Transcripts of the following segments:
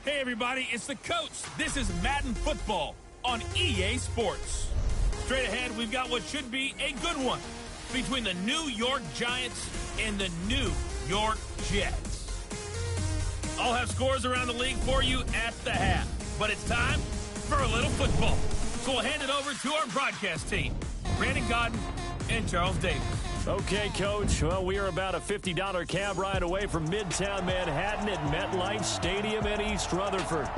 Hey everybody, it's the coach. This is Madden Football on EA Sports. Straight ahead, we've got what should be a good one between the New York Giants and the New York Jets. I'll have scores around the league for you at the half, but it's time for a little football. So we'll hand it over to our broadcast team, Brandon Godden and Charles Davis. Okay, Coach. Well, we are about a $50 cab ride away from Midtown Manhattan at MetLife Stadium in East Rutherford.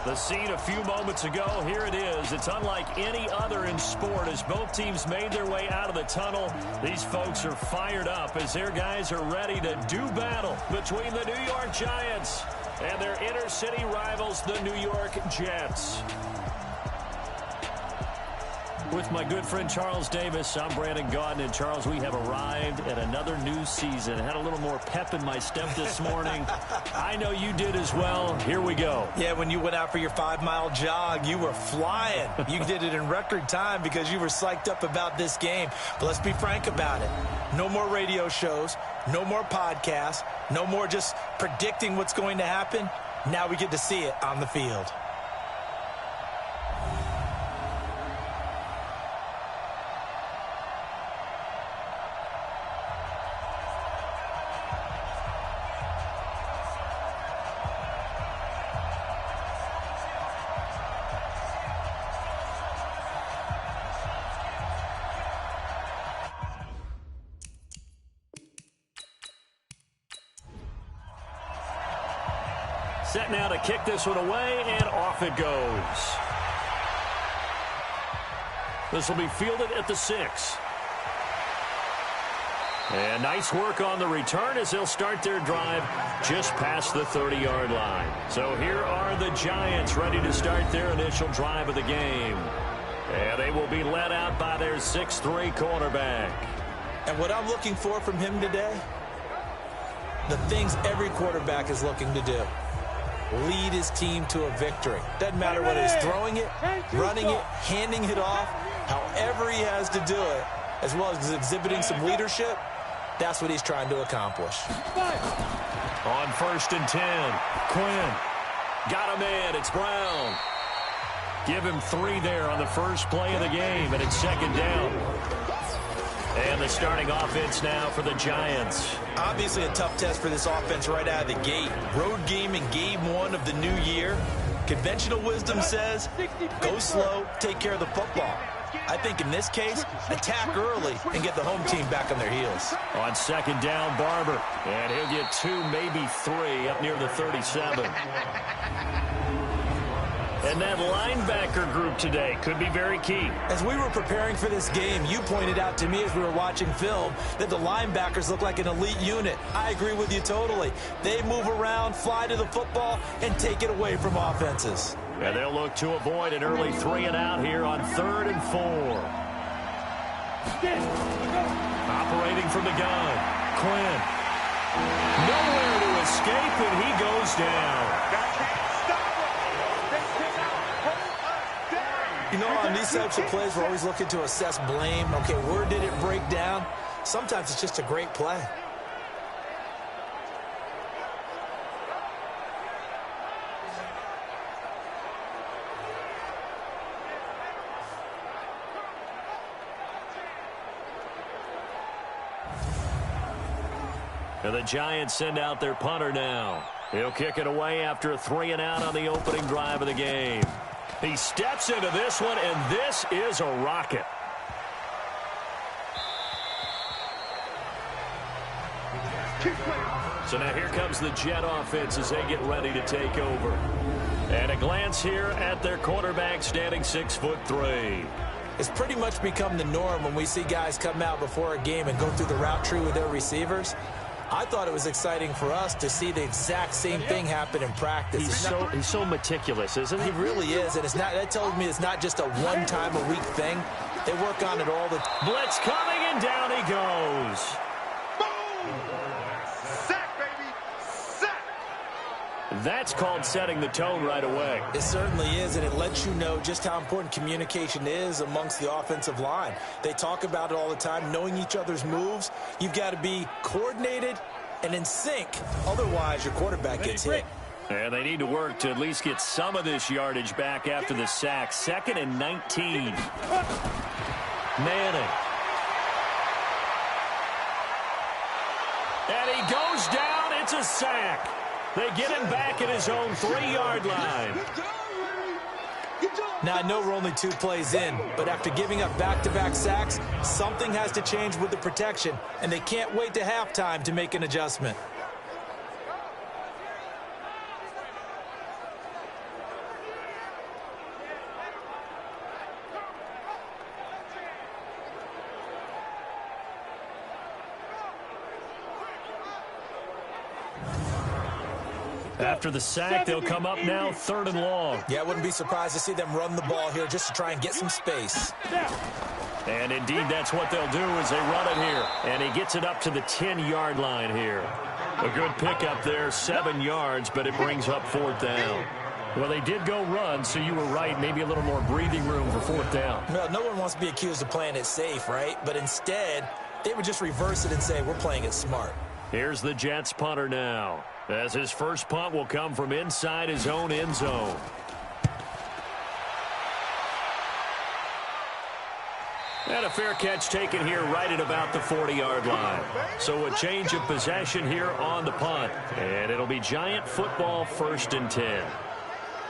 The scene a few moments ago, here it is. It's unlike any other in sport as both teams made their way out of the tunnel. These folks are fired up as their guys are ready to do battle between the New York Giants and their inner city rivals, the New York Jets. With my good friend Charles Davis, I'm Brandon Godden. And Charles, we have arrived at another new season. I had a little more pep in my step this morning. I know you did as well. Here we go. Yeah, when you went out for your 5-mile jog, you were flying. You did it in record time because you were psyched up about this game. But let's be frank about it. No more radio shows, no more podcasts, no more just predicting what's going to happen. Now we get to see it on the field. Set now to kick this one away, and off it goes. This will be fielded at the 6. And nice work on the return as they'll start their drive just past the 30-yard line. So here are the Giants ready to start their initial drive of the game. And they will be led out by their 6'3" cornerback. And what I'm looking for from him today, the things every quarterback is looking to do. Lead his team to a victory. Doesn't matter whether he's throwing it, running it, handing it off, however he has to do it, as well as exhibiting some leadership, that's what he's trying to accomplish. On 1st and 10, Quinn. Got a man, it's Brown. Give him 3 there on the first play of the game, and it's 2nd down. And the starting offense now for the Giants. Obviously a tough test for this offense right out of the gate. Road game in game 1 of the new year. Conventional wisdom says, go slow, take care of the football. I think in this case, attack early and get the home team back on their heels. On 2nd down, Barber. And he'll get 2, maybe 3 up near the 37. And that linebacker group today could be very key. As we were preparing for this game, you pointed out to me as we were watching film that the linebackers look like an elite unit. I agree with you totally. They move around, fly to the football, and take it away from offenses. And they'll look to avoid an early 3 and out here on 3rd and 4. Operating from the gun, Quinn. Nowhere to escape, and he goes down. You know, on these types of plays, we're always looking to assess blame. Okay, where did it break down? Sometimes it's just a great play. And the Giants send out their punter now. He'll kick it away after a 3 and out on the opening drive of the game. He steps into this one, and this is a rocket. So now here comes the Jet offense as they get ready to take over. And a glance here at their quarterback standing 6'3". It's pretty much become the norm when we see guys come out before a game and go through the route tree with their receivers. I thought it was exciting for us to see the exact same thing happen in practice. He's so meticulous, isn't he? He really is, and that tells me it's not just a one-time-a-week thing. They work on it all the time. Blitz coming, and down he goes. Sack, baby! Sack! That's called setting the tone right away. It certainly is, and it lets you know just how important communication is amongst the offensive line. They talk about it all the time, knowing each other's moves. You've got to be coordinated and in sync. Otherwise, your quarterback gets hit. And they need to work to at least get some of this yardage back after the sack. 2nd and 19. Manning. And he goes down. It's a sack. They get him back at his own 3-yard line. Now, I know we're only 2 plays in, but after giving up back-to-back sacks, something has to change with the protection, and they can't wait to halftime to make an adjustment. After the sack, they'll come up now 3rd and long. Yeah, I wouldn't be surprised to see them run the ball here just to try and get some space. And indeed, that's what they'll do as they run it here. And he gets it up to the 10-yard line here. A good pickup there, 7 yards, but it brings up 4th down. Well, they did go run, so you were right. Maybe a little more breathing room for 4th down. Well, no one wants to be accused of playing it safe, right? But instead, they would just reverse it and say, we're playing it smart. Here's the Jets punter now, as his first punt will come from inside his own end zone. And a fair catch taken here right at about the 40-yard line. So a change of possession here on the punt. And it'll be Giant football, 1st and 10.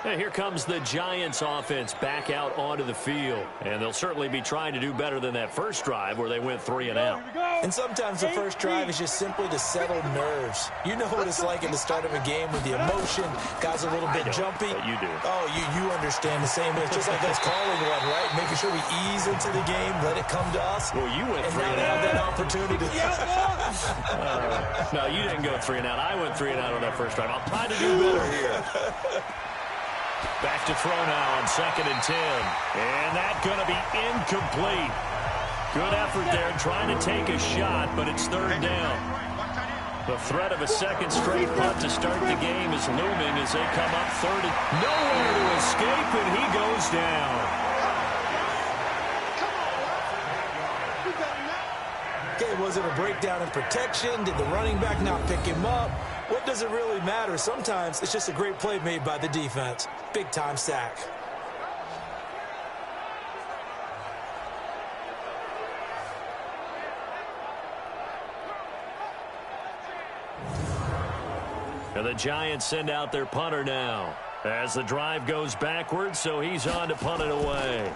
And here comes the Giants offense back out onto the field. And they'll certainly be trying to do better than that first drive where they went 3 and out. And sometimes the first drive is just simply to settle nerves. You know what it's like at the start of a game with the emotion. Guys a little bit jumpy. You do. Oh, you understand the same way. It's just like us calling one, right? Making sure we ease into the game, let it come to us. Well, you went 3 and and now out. they have that opportunity. No, you didn't go 3 and out. I went 3 and out on that first drive. I'll try to do better here. Back to throw now on 2nd and 10. And that's going to be incomplete. Good effort there trying to take a shot, but it's 3rd down. The threat of a second straight punt to start the game is looming as they come up 30. Nowhere to escape, and he goes down. Okay, was it a breakdown in protection? Did the running back not pick him up? What does it really matter? Sometimes it's just a great play made by the defense. Big-time sack. And the Giants send out their punter now as the drive goes backwards, so he's on to punt it away.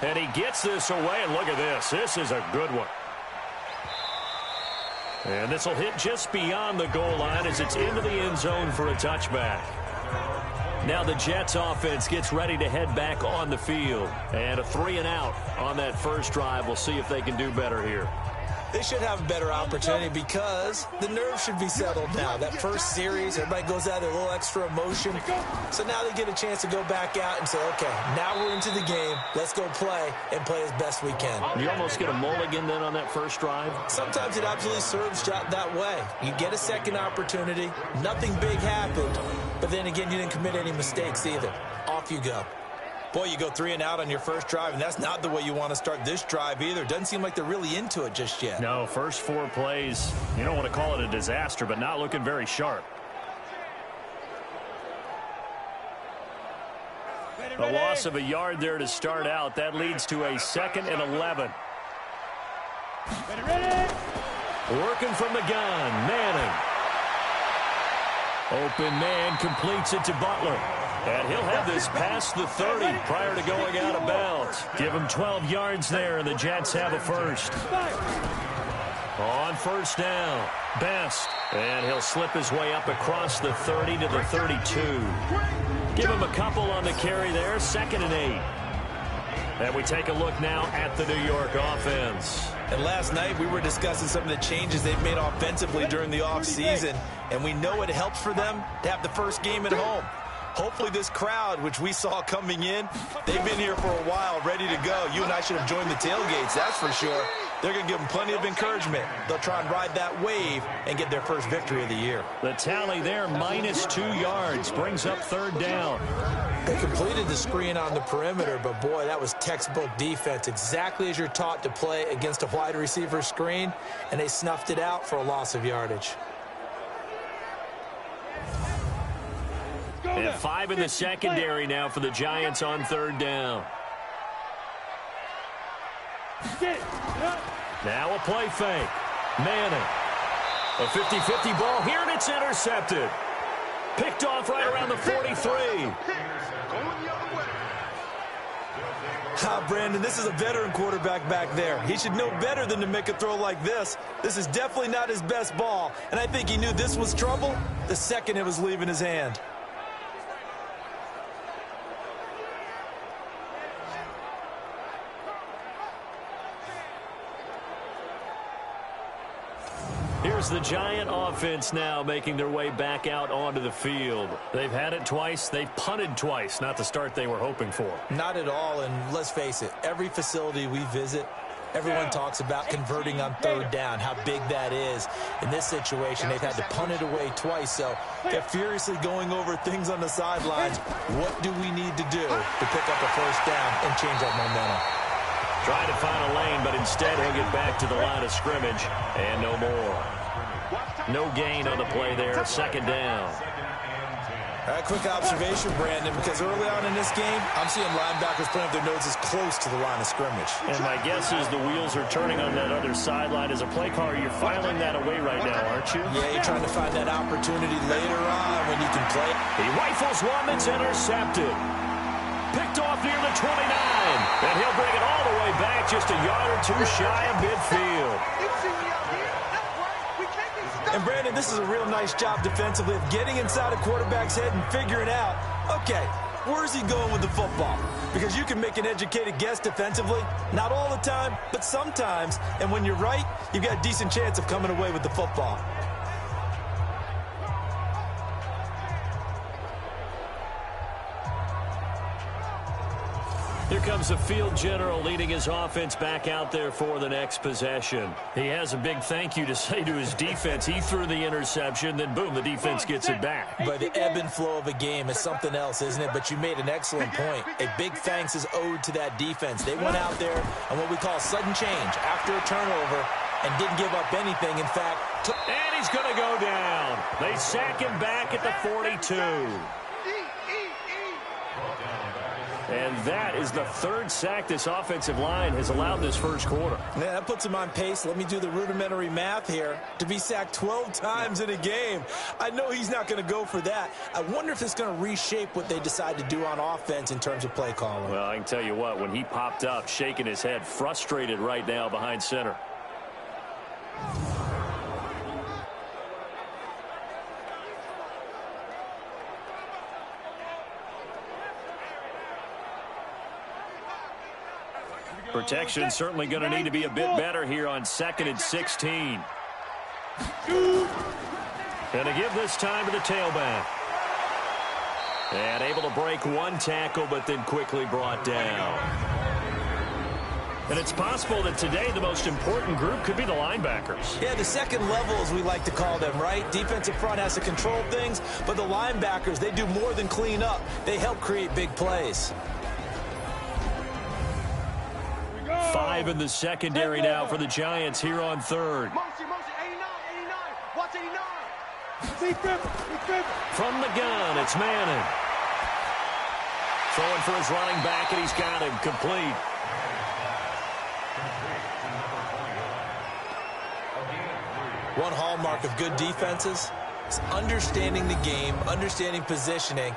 And he gets this away, and look at this. This is a good one. And this will hit just beyond the goal line as it's into the end zone for a touchback. Now the Jets offense gets ready to head back on the field. And a 3 and out on that first drive. We'll see if they can do better here. They should have a better opportunity because the nerves should be settled now. That first series, everybody goes out there, a little extra emotion. So now they get a chance to go back out and say, okay, now we're into the game. Let's go play and play as best we can. You almost get a mulligan then on that first drive? Sometimes it absolutely serves that way. You get a second opportunity. Nothing big happened. But then again, you didn't commit any mistakes either. Off you go. Boy, you go 3 and out on your first drive, and that's not the way you want to start this drive either. Doesn't seem like they're really into it just yet. No, first 4 plays, you don't want to call it a disaster, but not looking very sharp. A loss of a yard there to start out. That leads to a 2nd and 11. Working from the gun, Manning. Open man completes it to Butler. And he'll have this past the 30 prior to going out of bounds. Give him 12 yards there, and the Jets have a first. On first down, Best. And he'll slip his way up across the 30 to the 32. Give him a couple on the carry there, 2nd and 8. And we take a look now at the New York offense. And last night we were discussing some of the changes they've made offensively during the offseason. And we know it helps for them to have the first game at home. Hopefully this crowd, which we saw coming in, they've been here for a while, ready to go. You and I should have joined the tailgates, that's for sure. They're going to give them plenty of encouragement. They'll try and ride that wave and get their first victory of the year. The tally there, minus 2 yards, brings up 3rd down. They completed the screen on the perimeter, but boy, that was textbook defense, exactly as you're taught to play against a wide receiver screen, and they snuffed it out for a loss of yardage. And 5 in the secondary now for the Giants on 3rd down. Now a play fake. Manning. A 50-50 ball here, and it's intercepted. Picked off right around the 43. Brandon, this is a veteran quarterback back there. He should know better than to make a throw like this. This is definitely not his best ball, and I think he knew this was trouble the second it was leaving his hand. Here's the Giant offense now making their way back out onto the field. They've had it twice. They've punted twice. Not the start they were hoping for. Not at all, and let's face it, every facility we visit, everyone talks about converting on 3rd down, how big that is. In this situation, they've had to punt it away twice, so they're furiously going over things on the sidelines. What do we need to do to pick up a 1st down and change our momentum? Trying to find a lane, but instead he'll get back to the line of scrimmage, and no more. No gain on the play there, 2nd down. Quick observation, Brandon, because early on in this game, I'm seeing linebackers putting up their noses close to the line of scrimmage. And my guess is the wheels are turning on that other sideline. As a play caller, you're filing that away right now, aren't you? Yeah, you're trying to find that opportunity later on when you can play. He rifles one that's intercepted. Picked off near the 29. And he'll bring it all the way back just a yard or two shy of midfield. And, Brandon, this is a real nice job defensively of getting inside a quarterback's head and figuring out, okay, where's he going with the football? Because you can make an educated guess defensively, not all the time, but sometimes. And when you're right, you've got a decent chance of coming away with the football. Here comes the field general leading his offense back out there for the next possession. He has a big thank you to say to his defense. He threw the interception, then boom, the defense gets it back. But the ebb and flow of a game is something else, isn't it? But you made an excellent point. A big thanks is owed to that defense. They went out there on what we call sudden change after a turnover and didn't give up anything. In fact, and he's going to go down. They sack him back at the 42. And that is the 3rd sack this offensive line has allowed this 1st quarter. Yeah, that puts him on pace. Let me do the rudimentary math here. To be sacked 12 times in a game, I know he's not going to go for that. I wonder if it's going to reshape what they decide to do on offense in terms of play calling. Well, I can tell you what, when he popped up, shaking his head, frustrated right now behind center. Protection certainly going to need to be a bit better here on 2nd and 16. Going to give this time to the tailback. And able to break one tackle, but then quickly brought down. And it's possible that today the most important group could be the linebackers. Yeah, the second level, as we like to call them, right? Defensive front has to control things, but the linebackers, they do more than clean up. They help create big plays. 5 in the secondary now for the Giants here on 3rd. Mosi, 89, watch 89. From the gun, it's Manning. Throwing for his running back, and he's got him complete. One hallmark of good defenses is understanding the game, understanding positioning,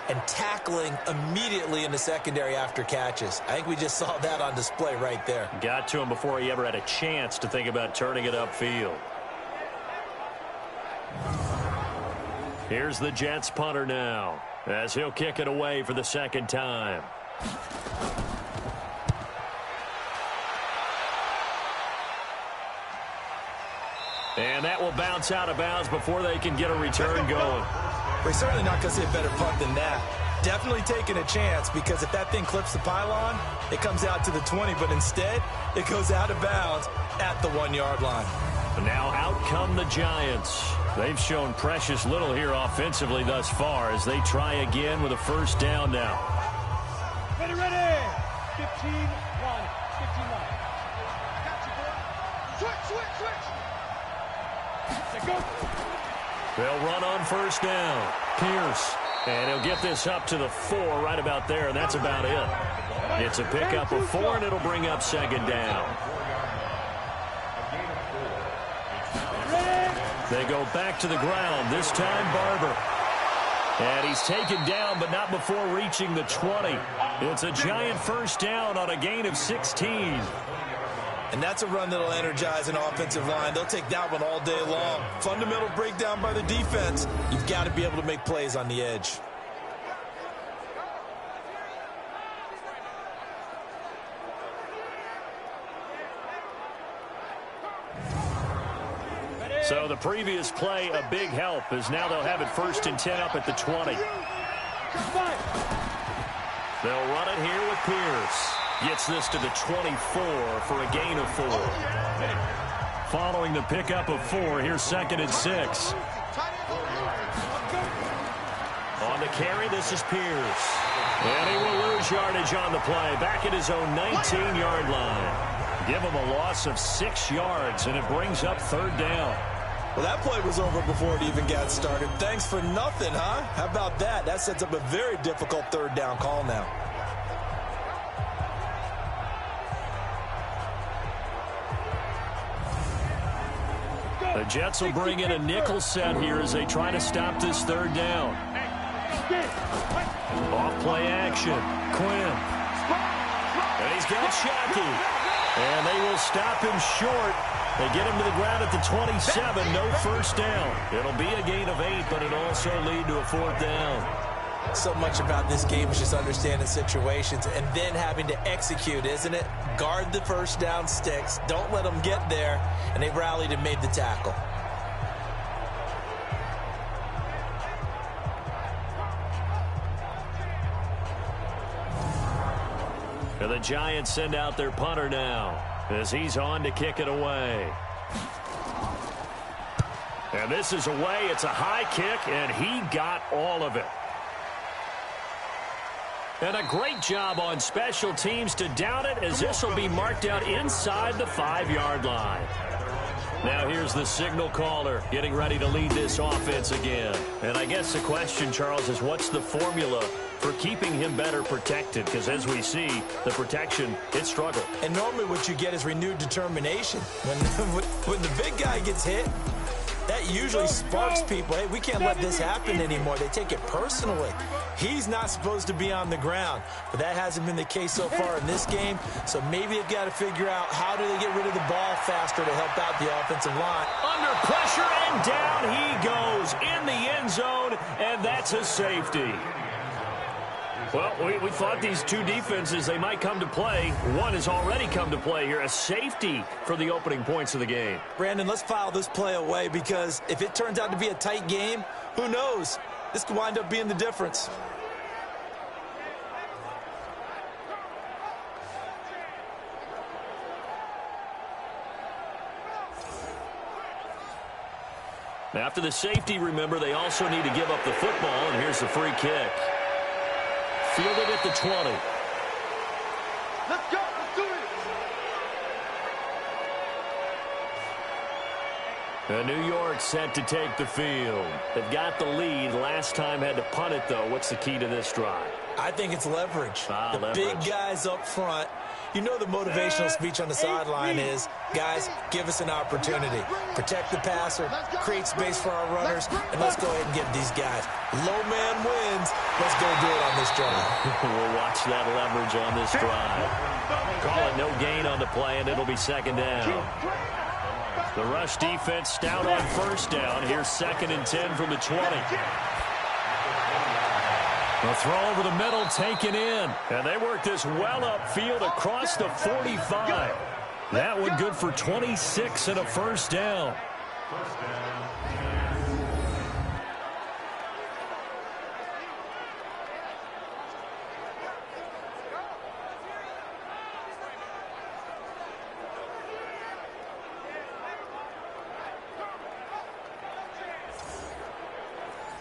and tackling immediately in the secondary after catches. I think we just saw that on display right there. Got to him before he ever had a chance to think about turning it upfield. Here's the Jets punter now, as he'll kick it away for the 2nd time. And that will bounce out of bounds before they can get a return going. We're certainly not going to see a better punt than that. Definitely taking a chance, because if that thing clips the pylon, it comes out to the 20, but instead it goes out of bounds at the 1-yard line. And now out come the Giants. They've shown precious little here offensively thus far as they try again with a 1st down now. Ready. 15-1. 15-1. Switch. They'll run on 1st down. Pierce And he'll get this up to the 4 right about there, and that's about it. It's a pickup of 4, and it'll bring up second down. They go back to the ground, this time Barber. And he's taken down, but not before reaching the 20. It's a giant first down on a gain of 16. And that's a run that'll energize an offensive line. They'll take that one all day long. Fundamental breakdown by the defense. You've got to be able to make plays on the edge. So the previous play, a big help, as now they'll have it 1st and 10 up at the 20. They'll run it here with Pierce. Gets this to the 24 for a gain of 4. Following the pickup of 4, here's 2nd and 6. On the carry, this is Pierce. And he will lose yardage on the play, back at his own 19-yard line. Give him a loss of 6 yards, and it brings up 3rd down. Well, that play was over before it even got started. Thanks for nothing, huh? How about that? That sets up a very difficult 3rd down call now. The Jets will bring in a nickel set here as they try to stop this 3rd down. Off play action. Quinn. And he's got Shockey. And they will stop him short. They get him to the ground at the 27. No first down. It'll be a gain of 8, but it'll also lead to a 4th down. So much about this game is just understanding situations and then having to execute, isn't it? Guard the first down sticks. Don't let them get there. And they rallied and made the tackle. And the Giants send out their punter now as he's on to kick it away. And this is away. It's a high kick, and he got all of it. And a great job on special teams to down it, as this will be marked out inside the 5-yard line. Now here's the signal caller getting ready to lead this offense again. And I guess the question, Charles, is what's the formula for keeping him better protected? Because as we see, the protection, it struggled. And normally what you get is renewed determination. When the big guy gets hit, that usually sparks people. Hey, we can't let this happen anymore. They take it personally. He's not supposed to be on the ground, but that hasn't been the case so far in this game. So maybe they've got to figure out how do they get rid of the ball faster to help out the offensive line. Under pressure, and down he goes in the end zone, and that's a safety. Well, we thought these two defenses, they might come to play. One has already come to play here, a safety for the opening points of the game. Brandon, let's file this play away because if it turns out to be a tight game, who knows? This could wind up being the difference. After the safety, remember, they also need to give up the football, and here's the free kick. Fielded at the 20. Let's go. Let's do it. And New York set to take the field. They've got the lead. Last time had to punt it, though. What's the key to this drive? I think it's leverage. Leverage. Big guys up front. You know the motivational speech on the sideline is, guys, give us an opportunity. Protect the passer, create space for our runners, and let's go ahead and get these guys. Low man wins. Let's go do it on this drive. We'll watch that leverage on this drive. Call it no gain on the play, and it'll be second down. The rush defense stout on first down. Here's 2nd and 10 from the 20. A throw over the middle, taken in. And they work this well upfield across the 45. That one good for 26 and a first down.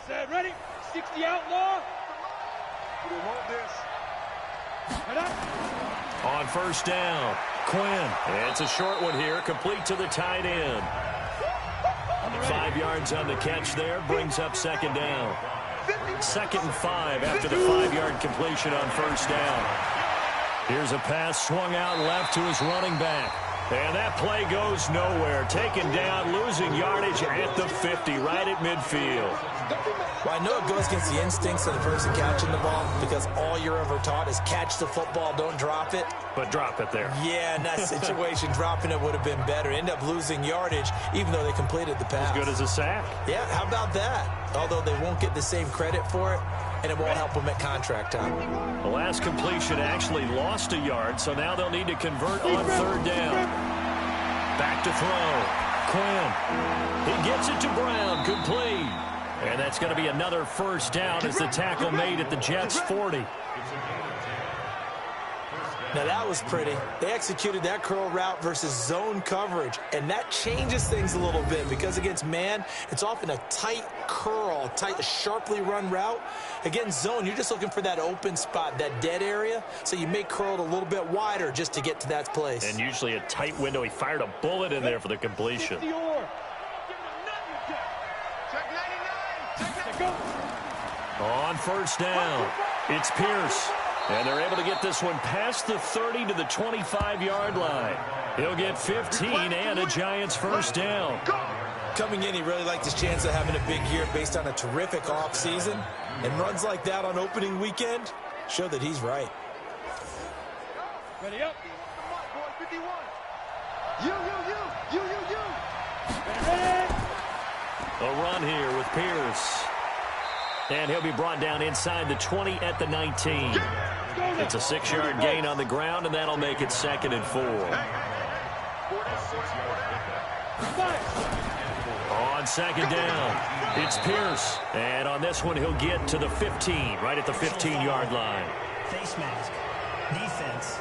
Set, ready? 60 outlaw. We want this. Head up. On first down, Quinn. It's a short one here, complete to the tight end. 5 yards on the catch there, brings up second down. 2nd and 5 after the 5-yard completion on first down. Here's a pass swung out left to his running back. And that play goes nowhere. Taken down, losing yardage at the 50, right at midfield. Well, I know it goes against the instincts of the person catching the ball because all you're ever taught is catch the football, don't drop it. But drop it there. Yeah, in that situation, dropping it would have been better. End up losing yardage, even though they completed the pass. As good as a sack. Yeah, how about that? Although they won't get the same credit for it, and it won't help them at contract time. The last completion actually lost a yard, so now they'll need to convert on 3rd down. Back to throw. Quinn. He gets it to Brown. Complete. And that's going to be another first down as the tackle made at the Jets' 40. Now that was pretty. They executed that curl route versus zone coverage, and that changes things a little bit because against man, it's often a tight curl, tight, sharply run route. Against zone, you're just looking for that open spot, that dead area, so you may curl it a little bit wider just to get to that place. And usually a tight window. He fired a bullet in there for the completion. On first down, it's Pierce. And they're able to get this one past the 30 to the 25-yard line. He'll get 15 and a Giants first down. Coming in, he really liked his chance of having a big year based on a terrific offseason. And runs like that on opening weekend show that he's right. Ready up. 51. You. A run here with Pierce. And he'll be brought down inside the 20 at the 19. It's a 6-yard gain on the ground, and that'll make it 2nd and 4. On 2nd down, it's Pierce. And on this one, he'll get to the 15, right at the 15-yard line. Face mask. Defense.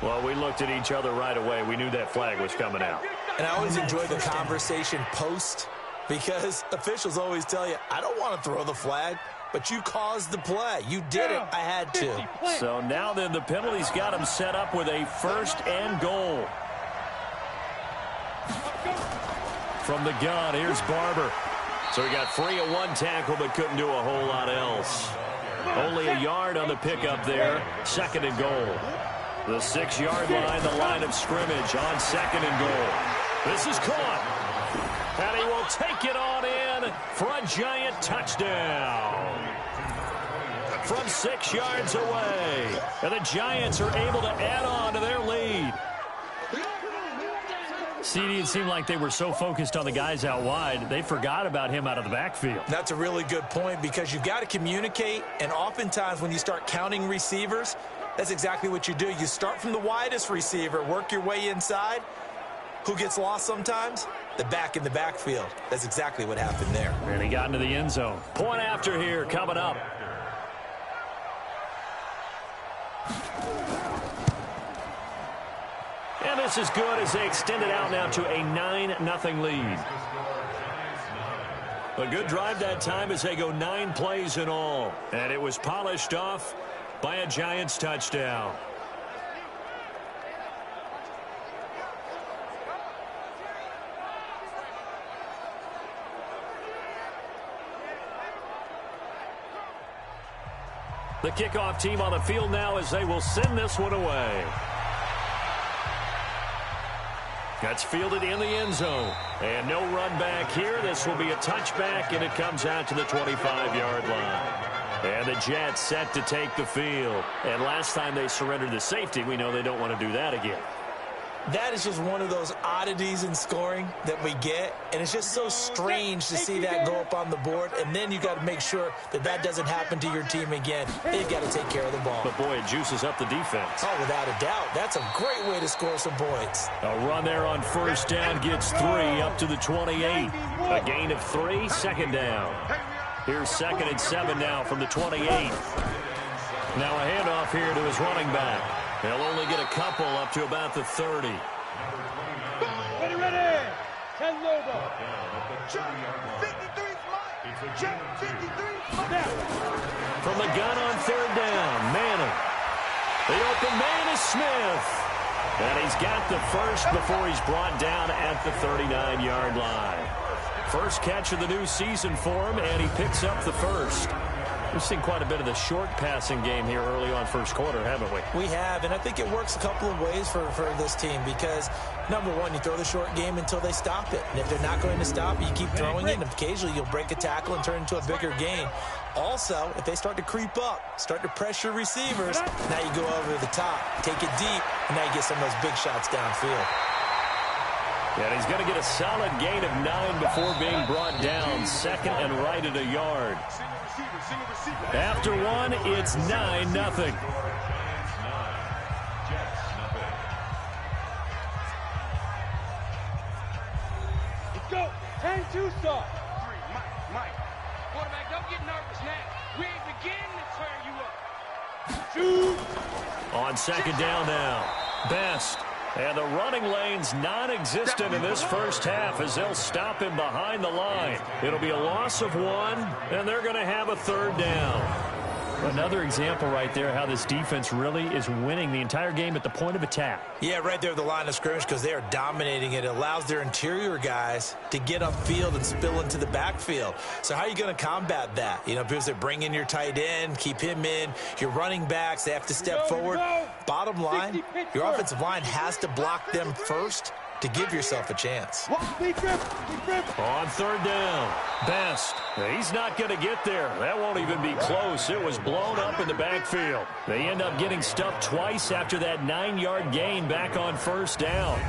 Well, we looked at each other right away. We knew that flag was coming out. And I always enjoy the conversation post because officials always tell you, I don't want to throw the flag, but you caused the play. You did it. I had to. So now then the penalty's got him set up with a 1st and goal. From the gun, here's Barber. So he got free of one tackle but couldn't do a whole lot else. Only a yard on the pickup there. 2nd and goal. The 6-yard line, the line of scrimmage on 2nd and goal. This is caught. And he will take it on in for a Giant touchdown. From 6 yards away. And the Giants are able to add on to their lead. CD, it seemed like they were so focused on the guys out wide, they forgot about him out of the backfield. That's a really good point because you've got to communicate, and oftentimes when you start counting receivers, that's exactly what you do. You start from the widest receiver, work your way inside. Who gets lost sometimes? The back in the backfield. That's exactly what happened there. And he got into the end zone. Point after here coming up. And this is good as they extend it out now to a 9-0 lead. A good drive that time as they go 9 plays in all. And it was polished off by a Giants touchdown. The kickoff team on the field now as they will send this one away. That's fielded in the end zone. And no run back here. This will be a touchback, and it comes out to the 25-yard line. And the Jets set to take the field. And last time they surrendered the safety, we know they don't want to do that again. That is just one of those oddities in scoring that we get, and it's just so strange to see that go up on the board, and then you got to make sure that that doesn't happen to your team again. You got to take care of the ball. But, boy, it juices up the defense. Oh, without a doubt. That's a great way to score some points. A run there on first down gets 3 up to the 28. A gain of 3, 2nd down. Here's 2nd and 7 now from the 28. Now a handoff here to his running back. They'll only get a couple up to about the 30. Ready. 10 Lobo. From the gun on 3rd down, Manning. The open man is Smith. And he's got the first before he's brought down at the 39-yard line. First catch of the new season for him, and he picks up the first. We've seen quite a bit of the short passing game here early on first quarter, haven't we? We have, and I think it works a couple of ways for this team because, number one, you throw the short game until they stop it. And if they're not going to stop, you keep throwing it, and occasionally you'll break a tackle and turn it into a bigger gain. Also, if they start to creep up, start to pressure receivers, now you go over the top, take it deep, and now you get some of those big shots downfield. And he's going to get a solid gain of 9 before being brought down. Second and right at a yard. After one, it's 9-0. Let's go. 10-2 stop. Mike. Quarterback, don't get nervous now. We ain't beginning to turn you up. Shoot. On second down now. Best. And the running lane's non-existent in this first half as they'll stop him behind the line. It'll be a loss of 1, and they're going to have a third down. Another example right there how this defense really is winning the entire game at the point of attack. Yeah, right there at the line of scrimmage because they are dominating it. It allows their interior guys to get upfield and spill into the backfield. So how are you going to combat that? You know, because they bring in your tight end, keep him in. Your running backs, they have to step forward. Bottom line, your offensive line has to block them first to give yourself a chance. On third down, Best. He's not going to get there. That won't even be close. It was blown up in the backfield. They end up getting stuffed twice after that 9-yard gain back on first down.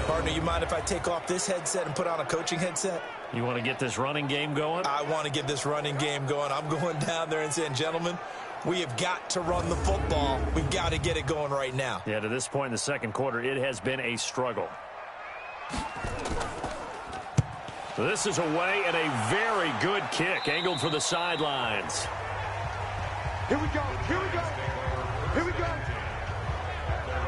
Partner, you mind if I take off this headset and put on a coaching headset? You want to get this running game going? I want to get this running game going. I'm going down there and saying, gentlemen, we have got to run the football. We've got to get it going right now. Yeah, to this point in the second quarter, it has been a struggle. This is away and a very good kick angled for the sidelines. Here we go. Here we go. Here we go.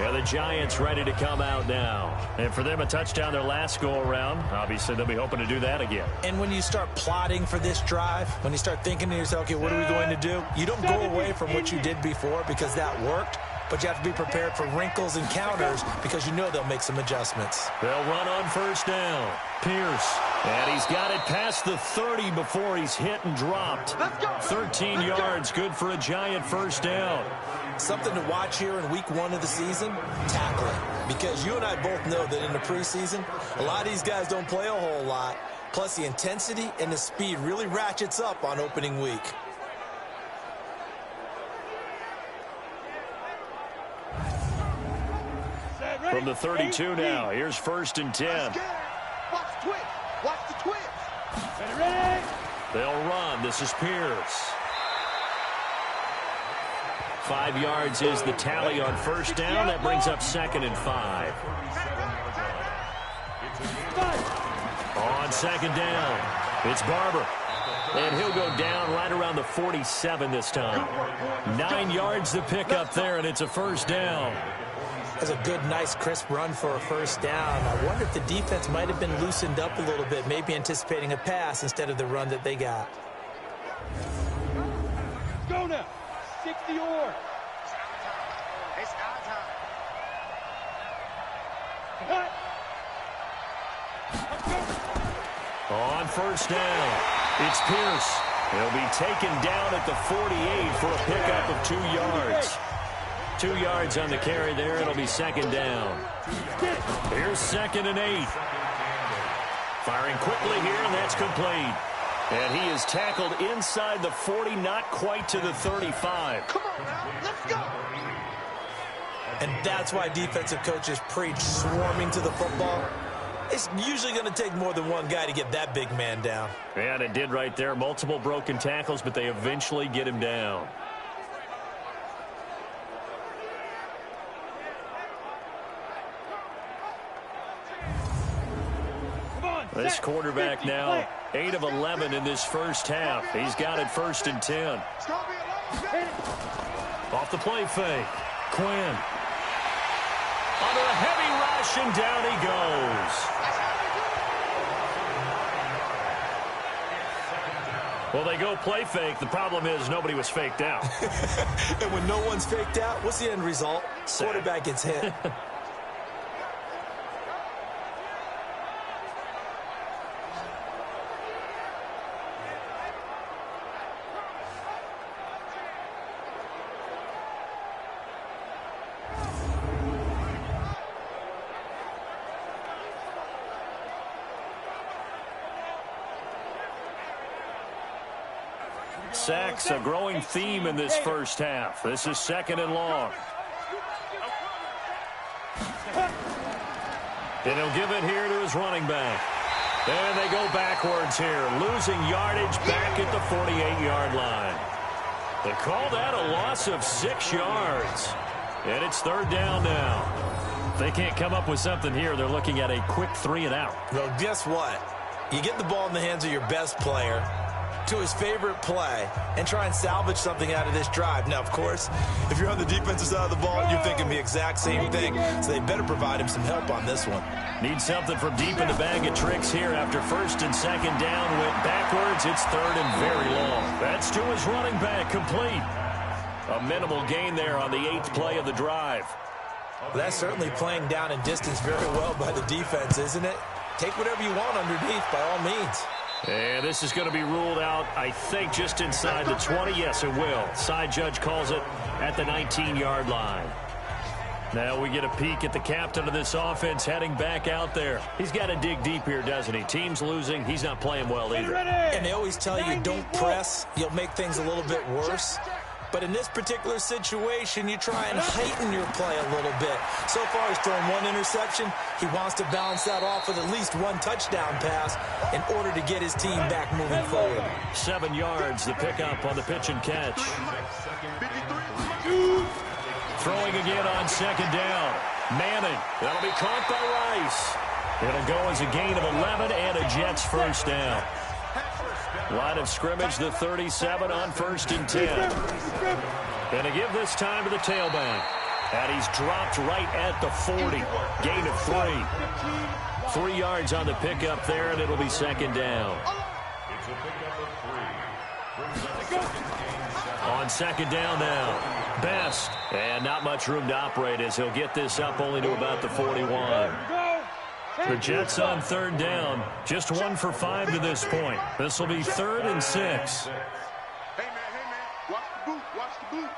And the Giants ready to come out now. And for them, a touchdown their last go-around. Obviously, they'll be hoping to do that again. And when you start plotting for this drive, when you start thinking to yourself, okay, what are we going to do? You don't go away from what you did before because that worked. But you have to be prepared for wrinkles and counters because you know they'll make some adjustments. They'll run on first down. Pierce. And he's got it past the 30 before he's hit and dropped. 13 yards, good for a Giant first down. Something to watch here in week 1 of the season, tackling. Because you and I both know that in the preseason, a lot of these guys don't play a whole lot. Plus the intensity and the speed really ratchets up on opening week. From the 32 now, here's first and 10. Watch the twitch. Watch the twitch. Ready? They'll run. This is Pierce. 5 yards is the tally on first down. That brings up second and 5. On second down, it's Barber. And he'll go down right around the 47 this time. 9 yards to pick up there, and it's a first down. That's a good, nice, crisp run for a first down. I wonder if the defense might have been loosened up a little bit, maybe anticipating a pass instead of the run that they got. Go now. 60 or. It's our time. On first down, it's Pierce. He'll be taken down at the 48 for a pickup of 2 yards. 2 yards on the carry there. It'll be second down. Here's second and 8. Firing quickly here, and that's complete. And he is tackled inside the 40, not quite to the 35. Come on now. Let's go. And that's why defensive coaches preach swarming to the football. It's usually going to take more than one guy to get that big man down. And it did right there. Multiple broken tackles, but they eventually get him down. This quarterback now 8 of 11 in this first half. He's got it first and 10. Off the play fake. Quinn. Under a heavy rush, and down he goes. Well, they go play fake. The problem is nobody was faked out. And when no one's faked out, what's the end result? Quarterback gets hit. Sacks, a growing theme in this first half. This is 2nd and long. And he'll give it here to his running back. And they go backwards here, losing yardage back at the 48-yard line. They call that a loss of 6 yards. And it's 3rd down now. If they can't come up with something here, they're looking at a quick 3 and out. Well, guess what? You get the ball in the hands of your best player to his favorite play and try and salvage something out of this drive. Now, of course, if you're on the defensive side of the ball, you're thinking the exact same thing. So they better provide him some help on this one. Need something from deep in the bag of tricks here after 1st and 2nd down. Went backwards. It's 3rd and very long. That's to his running back, complete. A minimal gain there on the 8th play of the drive. Well, that's certainly playing down in distance very well by the defense, isn't it? Take whatever you want underneath by all means. And this is going to be ruled out, I think, just inside the 20. Yes, it will. Side judge calls it at the 19-yard line. Now we get a peek at the captain of this offense heading back out there. He's got to dig deep here, doesn't he? Team's losing. He's not playing well either. And they always tell you don't press. You'll make things a little bit worse. But in this particular situation, you try and heighten your play a little bit. So far, he's thrown 1 interception. He wants to balance that off with at least 1 touchdown pass in order to get his team back moving forward. 7 yards, the pickup on the pitch and catch. Throwing again on 2nd down. Manning. That'll be caught by Rice. It'll go as a gain of 11 and a Jets 1st down. Line of scrimmage, the 37 on 1st and 10. And to give this time to the tailback. And he's dropped right at the 40. Gain of 3. 3 yards on the pickup there, and it'll be 2nd down. On 2nd down now. Best. And not much room to operate as he'll get this up only to about the 41. The Jets on 3rd down. Just 1 for 5 to this point. This will be 3rd and 6. Hey, man, watch the boot, watch the boot.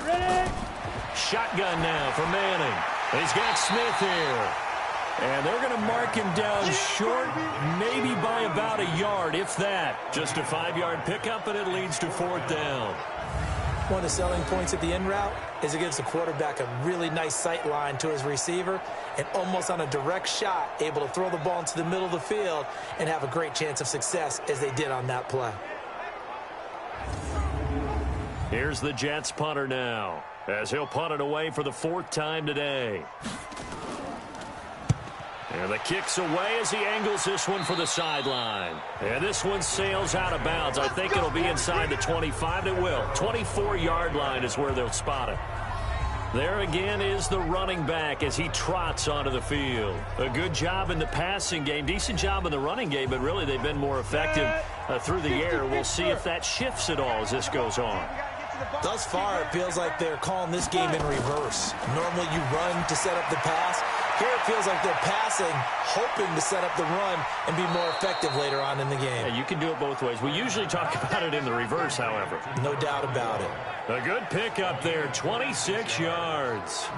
Ready. Shotgun now for Manning. He's got Smith here. And they're going to mark him down short, maybe by about a yard, if that. Just a 5-yard pickup, and it leads to 4th down. One of the selling points at the end route is it gives the quarterback a really nice sight line to his receiver and almost on a direct shot able to throw the ball into the middle of the field and have a great chance of success as they did on that play. Here's the Jets punter now as he'll punt it away for the 4th time today. And the kick's away as he angles this one for the sideline. And this one sails out of bounds. I think it'll be inside the 25. It will. 24-yard line is where they'll spot it. There again is the running back as he trots onto the field. A good job in the passing game. Decent job in the running game, but really they've been more effective through the air. We'll see if that shifts at all as this goes on. Thus far, it feels like they're calling this game in reverse. Normally you run to set up the pass. Here it feels like they're passing, hoping to set up the run and be more effective later on in the game. Yeah, you can do it both ways. We usually talk about it in the reverse, however. No doubt about it. A good pickup there, 26 yards.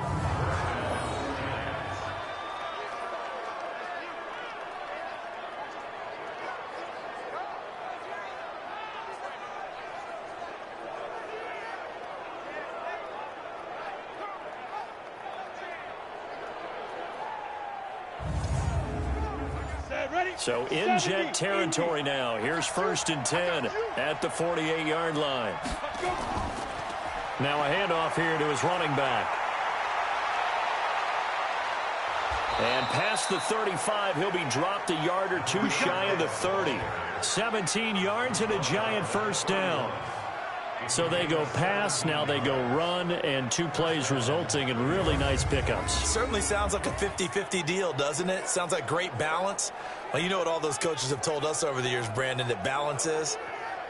So in Jet territory now. Here's 1st and 10 at the 48-yard line. Now a handoff here to his running back. And past the 35, he'll be dropped a yard or 2 shy of the 30. 17 yards and a giant 1st down. So they go pass, now they go run, and 2 plays resulting in really nice pickups. Certainly sounds like a 50-50 deal, doesn't it? Sounds like great balance. Well, you know what all those coaches have told us over the years, Brandon, that balance is?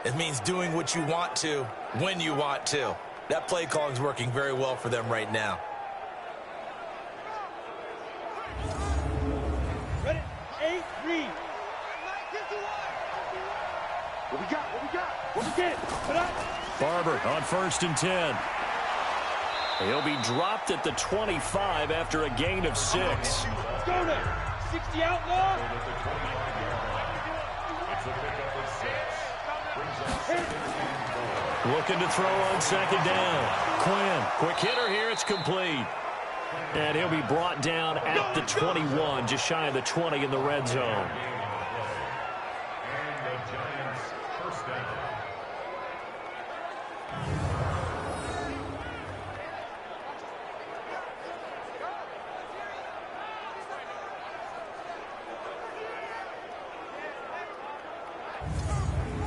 It means doing what you want to, when you want to. That play calling is working very well for them right now. Ready? 8, read. What we got? What we got? What we get? Barber on 1st and 10. He'll be dropped at the 25 after a gain of 6. Let's go there. 60 outlaw. Looking to throw on second down. Quinn, quick hitter here. It's complete. And he'll be brought down at the 21, just shy of the 20 in the red zone.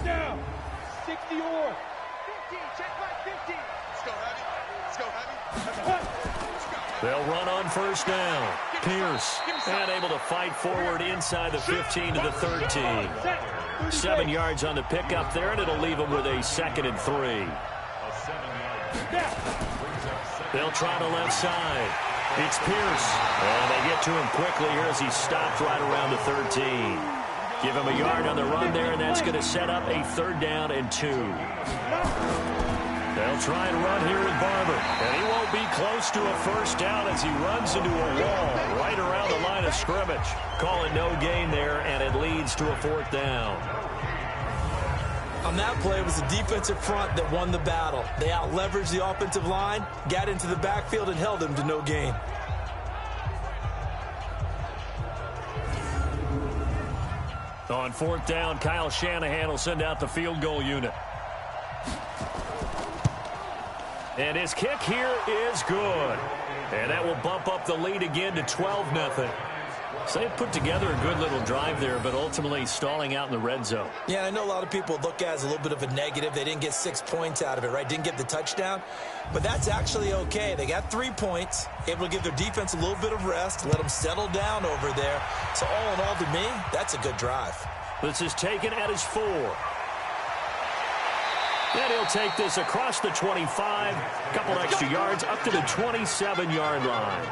Down. 60 or 50. Check my 50. Let's go, Heavy. Let's go, Heavy. They'll run on first down. Pierce, and able to fight forward inside the 15 to the 13. 7 yards on the pickup there, and it'll leave them with a 2nd and 3. They'll try the left side. It's Pierce, and they get to him quickly here as he stopped right around the 13. Give him a yard on the run there, and that's going to set up a 3rd down and 2. They'll try and run here with Barber, and he won't be close to a 1st down as he runs into a wall right around the line of scrimmage. Call it no gain there, and it leads to a 4th down. On that play, it was the defensive front that won the battle. They out-leveraged the offensive line, got into the backfield, and held him to no gain. On 4th down, Kyle Shanahan will send out the field goal unit. And his kick here is good. And that will bump up the lead again to 12-0. So they put together a good little drive there, but ultimately stalling out in the red zone. Yeah, I know a lot of people look at it as a little bit of a negative. They didn't get 6 points out of it, right? Didn't get the touchdown. But that's actually okay. They got 3 points, able to give their defense a little bit of rest, let them settle down over there. So all in all, to me, that's a good drive. This is taken at his 4. And he'll take this across the 25, a couple extra yards up to the 27-yard line.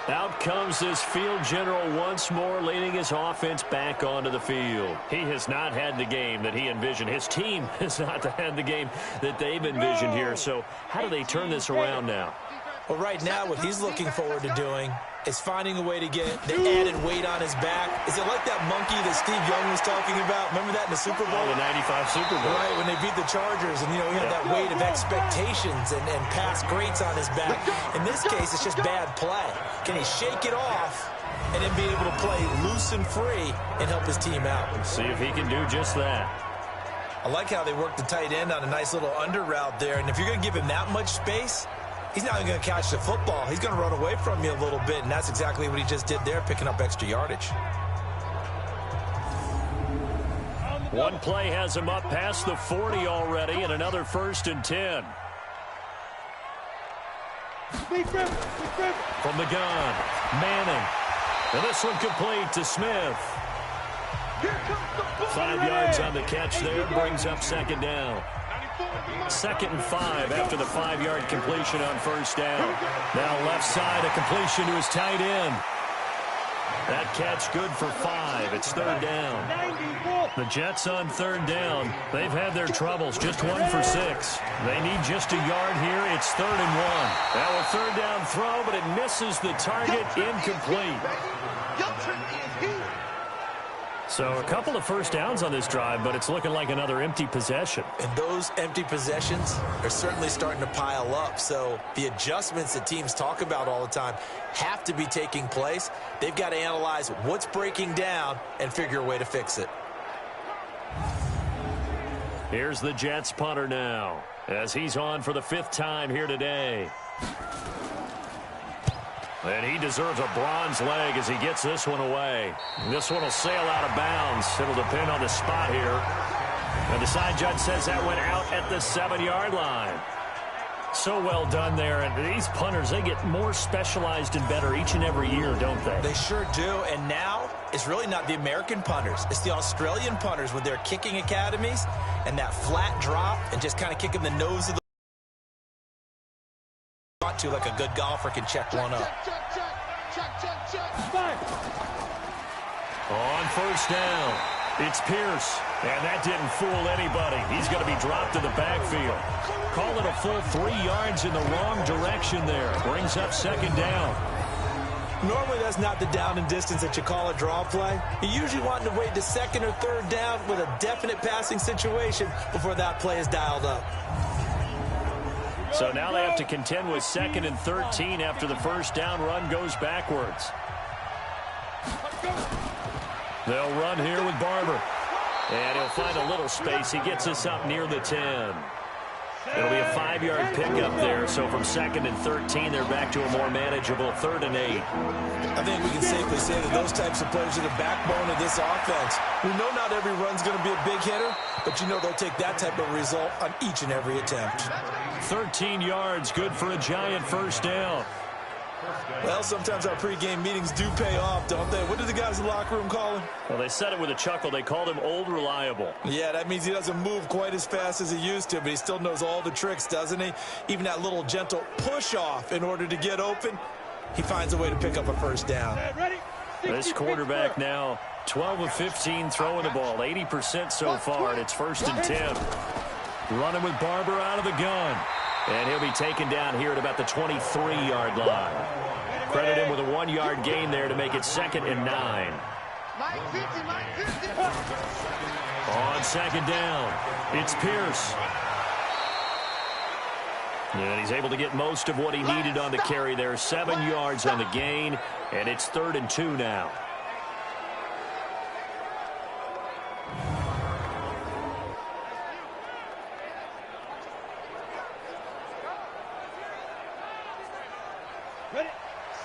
Out comes this field general once more, leading his offense back onto the field. He has not had the game that he envisioned. His team has not had the game that they've envisioned here. So how do they turn this around now? Well, right now, what he's looking forward to doing is finding a way to get the added weight on his back. Is it like that monkey that Steve Young was talking about? Remember that in the Super Bowl? Oh, the 95 Super Bowl. Right, when they beat the Chargers, and, you know, he had that weight of expectations and past greats on his back. In this case, it's just bad play. Can he shake it off and then be able to play loose and free and help his team out? See if he can do just that. I like how they work the tight end on a nice little under route there, and if you're going to give him that much space, he's not even going to catch the football. He's going to run away from you a little bit, and that's exactly what he just did there, picking up extra yardage. One play has him up past the 40 already, and another 1st and 10. From the gun, Manning. And this one complete to Smith. 5 yards on the catch there, brings up 2nd down. 2nd and 5 after the 5-yard completion on 1st down. Now left side, a completion to his tight end. That catch good for 5. It's 3rd down. The Jets on 3rd down. They've had their troubles, just 1 for 6. They need just a yard here. It's 3rd and 1. Now a 3rd down throw, but it misses the target, incomplete. So a couple of 1st downs on this drive, but it's looking like another empty possession. And those empty possessions are certainly starting to pile up. So the adjustments that teams talk about all the time have to be taking place. They've got to analyze what's breaking down and figure a way to fix it. Here's the Jets punter now, as he's on for the 5th time here today. And he deserves a bronze leg as he gets this one away. This one will sail out of bounds. It'll depend on the spot here. And the side judge says that went out at the 7-yard line. So well done there. And these punters, they get more specialized and better each and every year, don't they? They sure do. And now it's really not the American punters. It's the Australian punters with their kicking academies and that flat drop and just kind of kicking the nose of the to like a good golfer can check one up. On 1st down, it's Pierce, and that didn't fool anybody. He's going to be dropped to the backfield. Call it a full 3 yards in the wrong direction there. Brings up 2nd down. Normally, that's not the down and distance that you call a draw play. You usually want to wait to second or third down with a definite passing situation before that play is dialed up. So now they have to contend with 2nd and 13 after the first down run goes backwards. They'll run here with Barber. And he'll find a little space. He gets us up near the 10. It'll be a 5-yard pickup there. So from 2nd and 13, they're back to a more manageable 3rd and 8. I think we can safely say that those types of players are the backbone of this offense. We know not every run's going to be a big hitter, but you know they'll take that type of result on each and every attempt. 13 yards, good for a Giant first down. Well, sometimes our pregame meetings do pay off, don't they? What did the guys in the locker room call him? Well, they said it with a chuckle. They called him Old Reliable. Yeah, that means he doesn't move quite as fast as he used to, but he still knows all the tricks, doesn't he? Even that little gentle push-off in order to get open, he finds a way to pick up a first down. This quarterback now 12 of 15 throwing the ball, 80% so far, and it's 1st and 10. Running with Barber out of the gun. And he'll be taken down here at about the 23-yard line. Credit him with a 1-yard gain there to make it 2nd and 9. On 2nd down, it's Pierce. And he's able to get most of what he needed on the carry there. 7 yards on the gain, and it's 3rd and 2 now. Ready?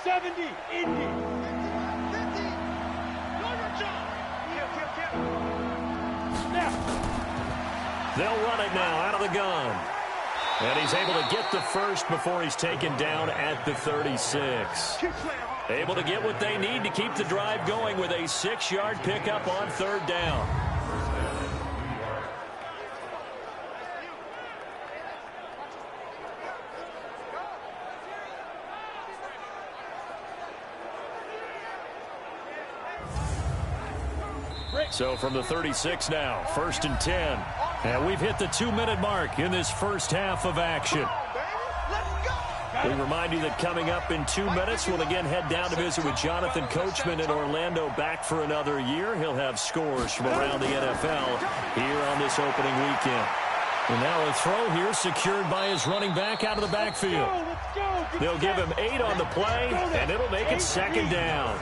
70, Indy. 50. They'll run it now out of the gun. And he's able to get the first before he's taken down at the 36. Able to get what they need to keep the drive going with a 6-yard pickup on 3rd down. So from the 36 now, 1st and 10. And we've hit the 2-minute mark in this first half of action. We remind you that coming up in 2 minutes, we'll again head down to visit with Jonathan Coachman in Orlando, back for another year. He'll have scores from around the NFL here on this opening weekend. And now a throw here secured by his running back out of the backfield. They'll give him 8 on the play, and it'll make it 2nd down.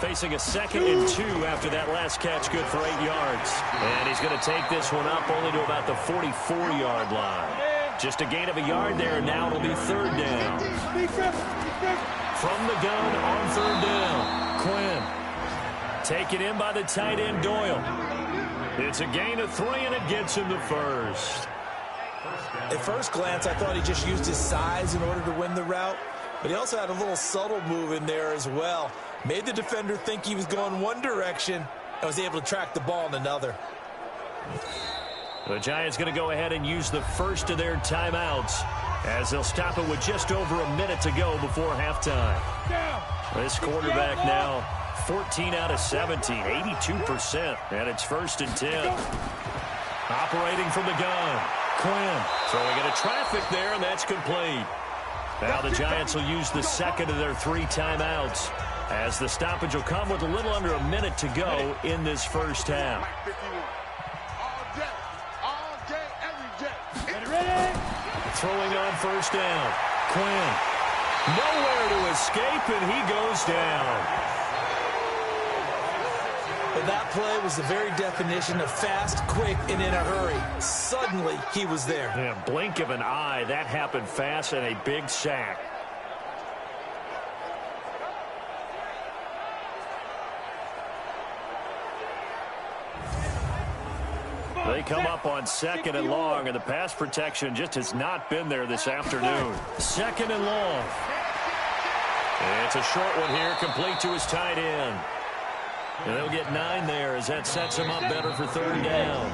Facing a 2nd and 2 after that last catch, good for 8 yards. And he's going to take this one up only to about the 44-yard line. Just a gain of a yard there, and now it'll be 3rd down. From the gun on 3rd down, Quinn. Taken in by the tight end, Doyle. It's a gain of 3, and it gets him the first. At first glance, I thought he just used his size in order to win the route, but he also had a little subtle move in there as well. Made the defender think he was going one direction and was able to track the ball in another. The Giants going to go ahead and use the first of their timeouts as they'll stop it with just over a minute to go before halftime. This quarterback now 14 out of 17, 82%, and it's 1st and 10. Operating from the gun, Quinn throwing into traffic there, and that's complete. Now the Giants will use the 2nd of their 3 timeouts, as the stoppage will come with a little under a minute to go in this first half. Throwing on 1st down, Quinn. Nowhere to escape, and he goes down. But that play was the very definition of fast, quick, and in a hurry. Suddenly, he was there. Yeah, blink of an eye, that happened fast, and a big sack. They come up on 2nd and long, and the pass protection just has not been there this afternoon. 2nd and long. It's a short one here, complete to his tight end. And they'll get 9 there as that sets them up better for 3rd down.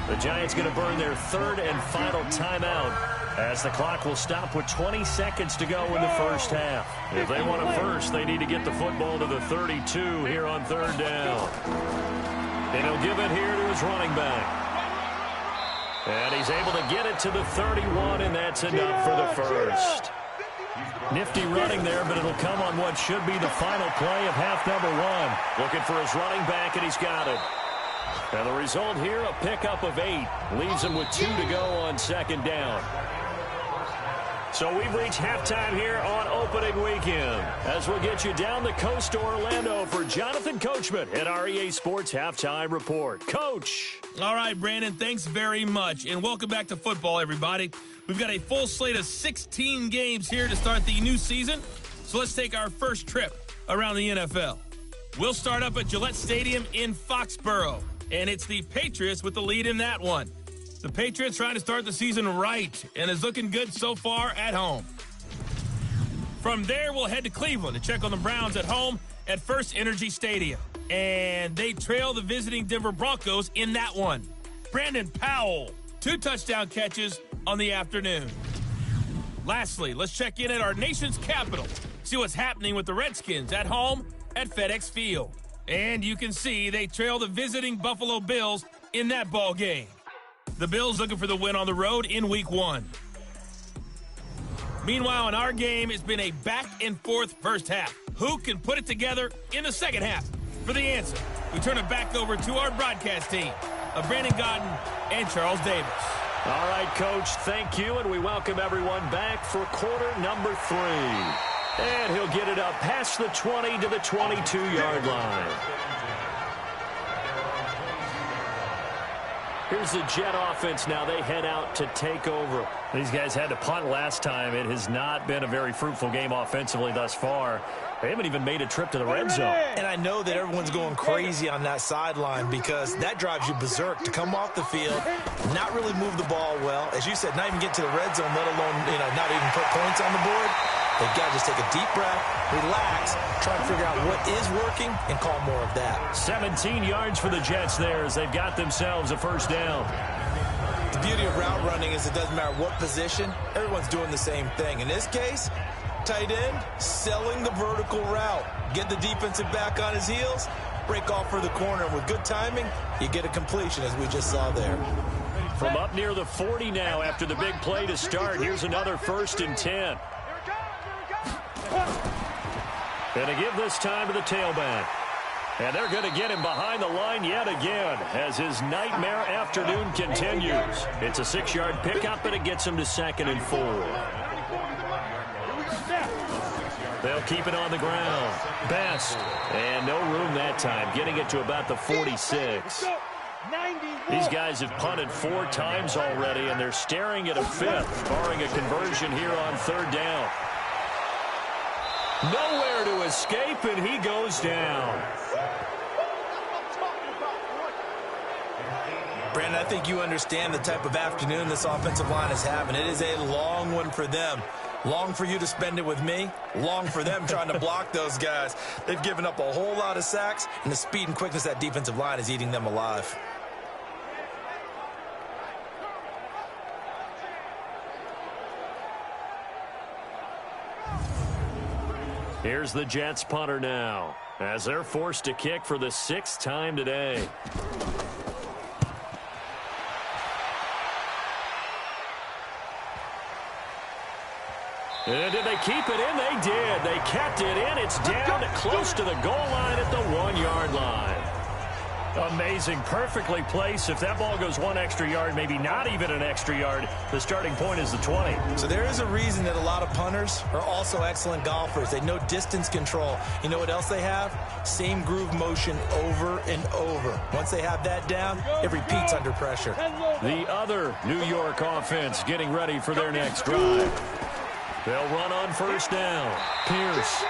The Giants going to burn their 3rd and final timeout as the clock will stop with 20 seconds to go in the first half. If they want it first, they need to get the football to the 32 here on 3rd down. And he'll give it here to his running back. And he's able to get it to the 31, and that's enough for the first. Nifty running there, but it'll come on what should be the final play of half number 1. Looking for his running back, and he's got it. And the result here, a pickup of 8. Leaves him with 2 to go on second down. So we've reached halftime here on opening weekend, as we'll get you down the coast to Orlando for Jonathan Coachman at our EA Sports Halftime Report. Coach. All right, Brandon, thanks very much. And welcome back to football, everybody. We've got a full slate of 16 games here to start the new season. So let's take our first trip around the NFL. We'll start up at Gillette Stadium in Foxborough. And it's the Patriots with the lead in that one. The Patriots trying to start the season right and is looking good so far at home. From there, we'll head to Cleveland to check on the Browns at home at First Energy Stadium. And they trail the visiting Denver Broncos in that one. Brandon Powell, 2 touchdown catches on the afternoon. Lastly, let's check in at our nation's capital. See what's happening with the Redskins at home at FedEx Field. And you can see they trail the visiting Buffalo Bills in that ball game. The Bills looking for the win on the road in Week 1. Meanwhile, in our game, it's been a back-and-forth first half. Who can put it together in the second half? For the answer, we turn it back over to our broadcast team of Brandon Godden and Charles Davis. All right, Coach, thank you, and we welcome everyone back for quarter number 3. And he'll get it up past the 20 to the 22-yard line. Here's the Jet offense now. They head out to take over. These guys had to punt last time. It has not been a very fruitful game offensively thus far. They haven't even made a trip to the red zone. And I know that everyone's going crazy on that sideline because that drives you berserk to come off the field, not really move the ball well. As you said, not even get to the red zone, let alone, not even put points on the board. They've got to just take a deep breath, relax, try to figure out what is working, and call more of that. 17 yards for the Jets there as they've got themselves a first down. The beauty of route running is it doesn't matter what position, everyone's doing the same thing. In this case, tight end, selling the vertical route. Get the defensive back on his heels, break off for the corner, and with good timing, you get a completion as we just saw there. From up near the 40 now after the big play to start, here's another 1st and 10. And to give this time to the tailback. And they're going to get him behind the line yet again as his nightmare afternoon continues. It's a 6-yard pickup, and it gets him to 2nd and 4. They'll keep it on the ground. Best. And no room that time, getting it to about the 46. These guys have punted 4 times already, and they're staring at a 5th, barring a conversion here on 3rd down. Nowhere to escape, and he goes down. Brandon, I think you understand the type of afternoon this offensive line is having. It is a long one for them. Long for you to spend it with me. Long for them trying to block those guys. They've given up a whole lot of sacks, and the speed and quickness of that defensive line is eating them alive. Here's the Jets punter now as they're forced to kick for the 6th time today. And did they keep it in? They did. They kept it in. It's down close to the goal line at the 1-yard line. Amazing. Perfectly placed. If that ball goes 1 extra yard, maybe not even an extra yard, the starting point is the 20. So there is a reason that a lot of punters are also excellent golfers. They know distance control. You know what else they have? Same groove motion over and over. Once they have that down, it repeats under pressure. The other New York offense getting ready for their next drive. They'll run on 1st down. Pierce.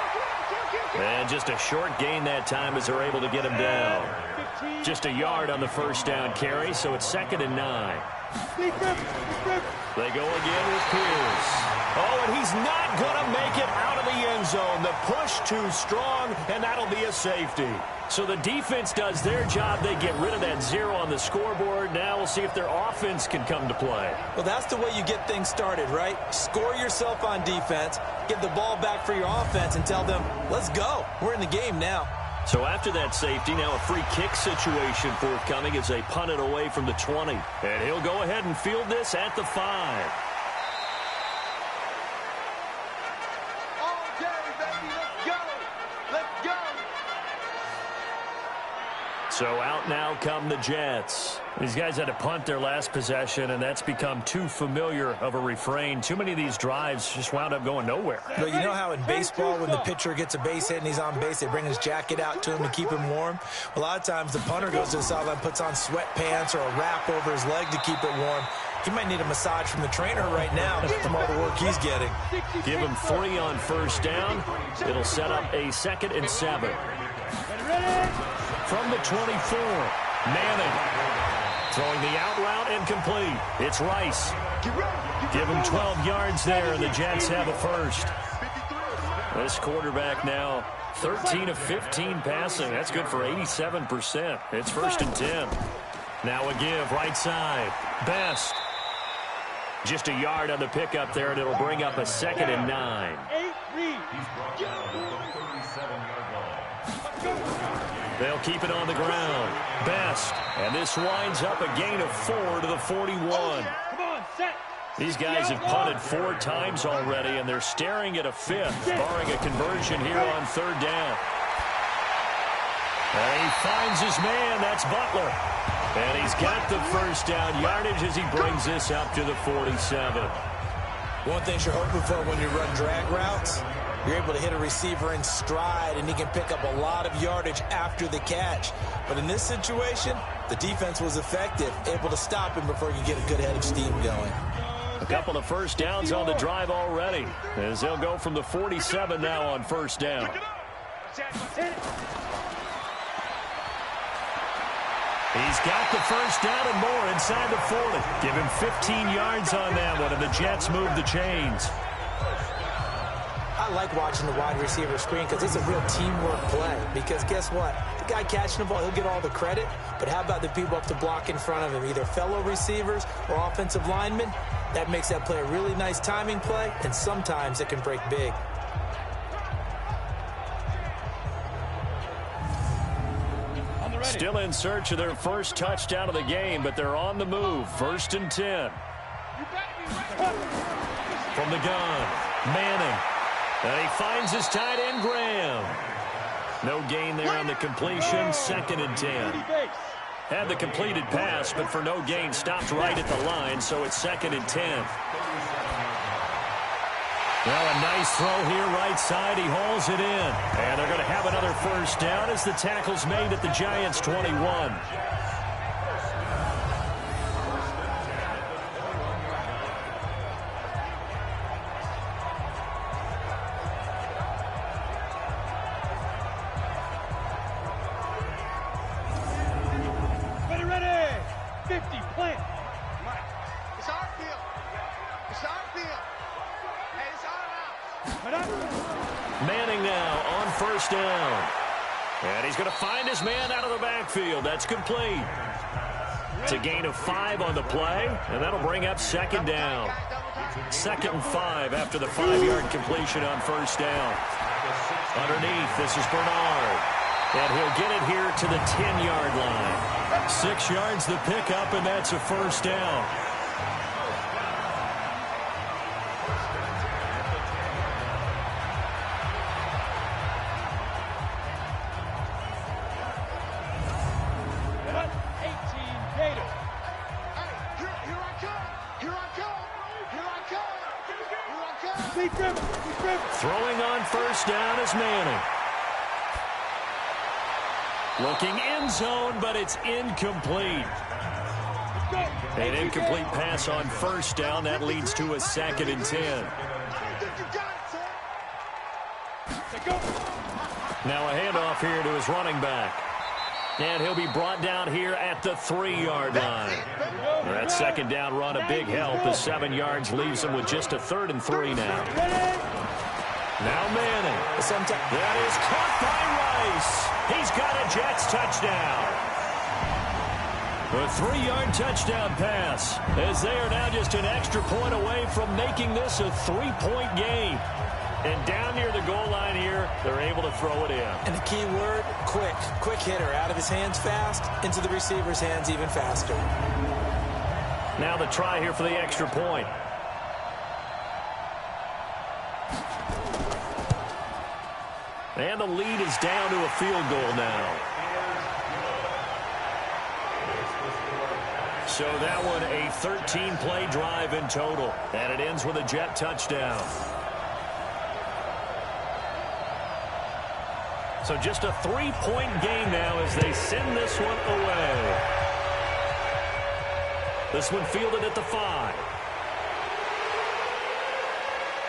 And just a short gain that time as they're able to get him down. Just a yard on the 1st down carry, so it's 2nd and 9. They go again with Pierce. Oh, and he's not going to make it out of the end zone. The push too strong, and that'll be a safety. So the defense does their job. They get rid of that 0 on the scoreboard. Now we'll see if their offense can come to play. Well, that's the way you get things started, right? Score yourself on defense, get the ball back for your offense, and tell them, let's go. We're in the game now. So after that safety, now a free kick situation forthcoming as they punt it away from the 20. And he'll go ahead and field this at the 5. So out now come the Jets. These guys had to punt their last possession, and that's become too familiar of a refrain. Too many of these drives just wound up going nowhere. But you know how in baseball when the pitcher gets a base hit and he's on base, they bring his jacket out to him to keep him warm? A lot of times the punter goes to the sideline, puts on sweatpants or a wrap over his leg to keep it warm. He might need a massage from the trainer right now from all the work he's getting. Give him 3 on first down. It'll set up a 2nd and 7. From the 24, Manning. Throwing the out route incomplete. It's Rice. Give him 12 yards there, and the Jets have a first. This quarterback now 13 of 15 passing. That's good for 87%. It's 1st and 10. Now a give right side. Best. Just a yard on the pickup there, and it'll bring up a 2nd and 9. They'll keep it on the ground. Best. And this winds up a gain of 4 to the 41. These guys have punted 4 times already, and they're staring at a 5th, barring a conversion here on 3rd down. And he finds his man. That's Butler. And he's got the first down yardage as he brings this up to the 47. One thing you're hoping for when you run drag routes, you're able to hit a receiver in stride, and he can pick up a lot of yardage after the catch. But in this situation, the defense was effective, able to stop him before he could get a good head of steam going. A couple of first downs on the drive already, as they'll go from the 47 now on first down. He's got the first down and more inside the 40. Give him 15 yards on that one, and the Jets move the chains. I like watching the wide receiver screen because it's a real teamwork play. Because guess what? The guy catching the ball, he'll get all the credit. But how about the people up to block in front of him, either fellow receivers or offensive linemen? That makes that play a really nice timing play, and sometimes it can break big. Still in search of their first touchdown of the game, but they're on the move. 1st and 10. From the gun, Manning. And he finds his tight end, Graham. No gain there on the completion. 2nd and 10. Had the completed pass, but for no gain, stopped right at the line, so it's 2nd and 10. Well, a nice throw here right side. He hauls it in. And they're going to have another first down as the tackle's made at the Giants' 21. Ready. 50, plant. Mike, it's our field. It's our field. Manning now on first down. And he's going to find his man out of the backfield. That's complete. It's a gain of 5 on the play, and that'll bring up 2nd down. 2nd and 5 after the 5-yard completion on first down. Underneath, this is Bernard. And he'll get it here to the 10-yard line. 6 yards the pickup, and that's a first down. Throwing on first down is Manning. Looking end zone, but it's incomplete. An incomplete pass on first down. That leads to a 2nd and 10. Now a handoff here to his running back. And he'll be brought down here at the 3-yard line. That 2nd down run a big help. The 7 yards leaves him with just a 3rd and 3 now. Now Manning. That is caught by Rice. He's got a Jets touchdown. A 3-yard touchdown pass, as they are now just an extra point away from making this a 3-point game. And down near the goal line here, they're able to throw it in. And the key word, quick. Quick hitter. Out of his hands fast, into the receiver's hands even faster. Now the try here for the extra point. And the lead is down to a field goal now. So that one a 13-play drive in total, and it ends with a Jet touchdown. So just a 3-point game now as they send this one away. This one fielded at the 5.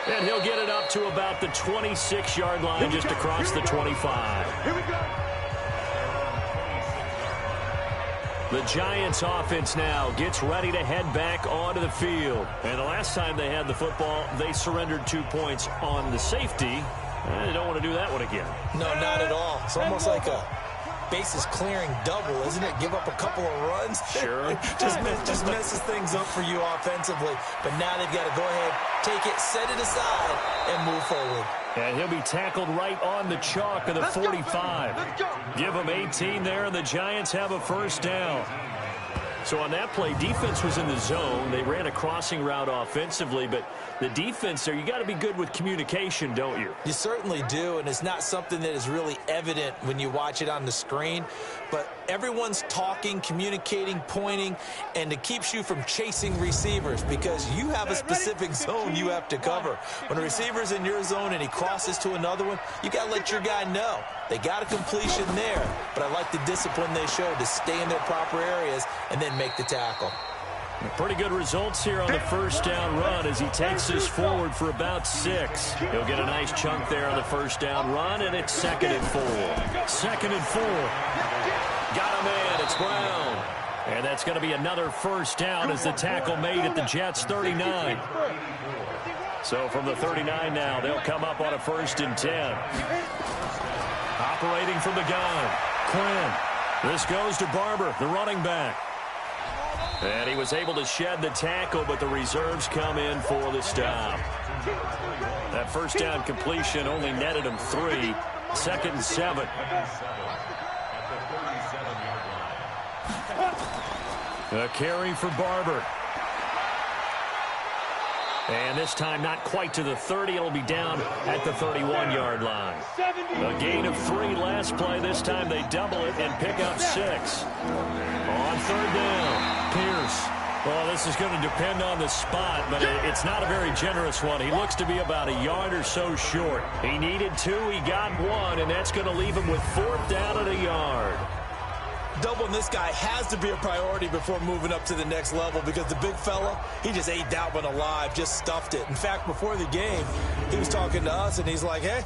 And he'll get it up to about the 26-yard line, just across the 25. Here we go. The Giants offense now gets ready to head back onto the field. And the last time they had the football, they surrendered 2 points on the safety. And they don't want to do that one again. No, not at all. It's almost like a bases clearing double, isn't it? Give up a couple of runs. Sure. just messes things up for you offensively. But now they've got to go ahead, take it, set it aside, and move forward. And he'll be tackled right on the chalk of the 45. Give them 18 there, and the Giants have a first down. So on that play, defense was in the zone. They ran a crossing route offensively, but the defense there, you got to be good with communication, don't you? You certainly do, and it's not something that is really evident when you watch it on the screen. But everyone's talking, communicating, pointing, and it keeps you from chasing receivers because you have a specific zone you have to cover. When a receiver's in your zone and he crosses to another one, you got to let your guy know. They got a completion there, but I like the discipline they showed to stay in their proper areas and then make the tackle. Pretty good results here on the first down run as he takes this forward for about 6. He'll get a nice chunk there on the first down run, and it's 2nd and 4. 2nd and 4. Got him in. It's Brown. And that's going to be another first down as the tackle made at the Jets' 39. So from the 39 now, they'll come up on a 1st and 10. Operating from the gun, Quinn. This goes to Barber, the running back. And he was able to shed the tackle, but the reserves come in for the stop. That first down completion only netted him 3. 2nd and 7. A carry for Barber. And this time not quite to the 30. It'll be down at the 31-yard line. A gain of 3 last play. This time they double it and pick up 6. On 3rd down, Pierce. Well, this is going to depend on the spot, but it's not a very generous one. He looks to be about a yard or so short. He needed 2. He got 1, and that's going to leave him with 4th down at a yard. Doubling this guy has to be a priority before moving up to the next level because the big fella, he just ate that one alive, just stuffed it. In fact, before the game, he was talking to us, and he's like, hey,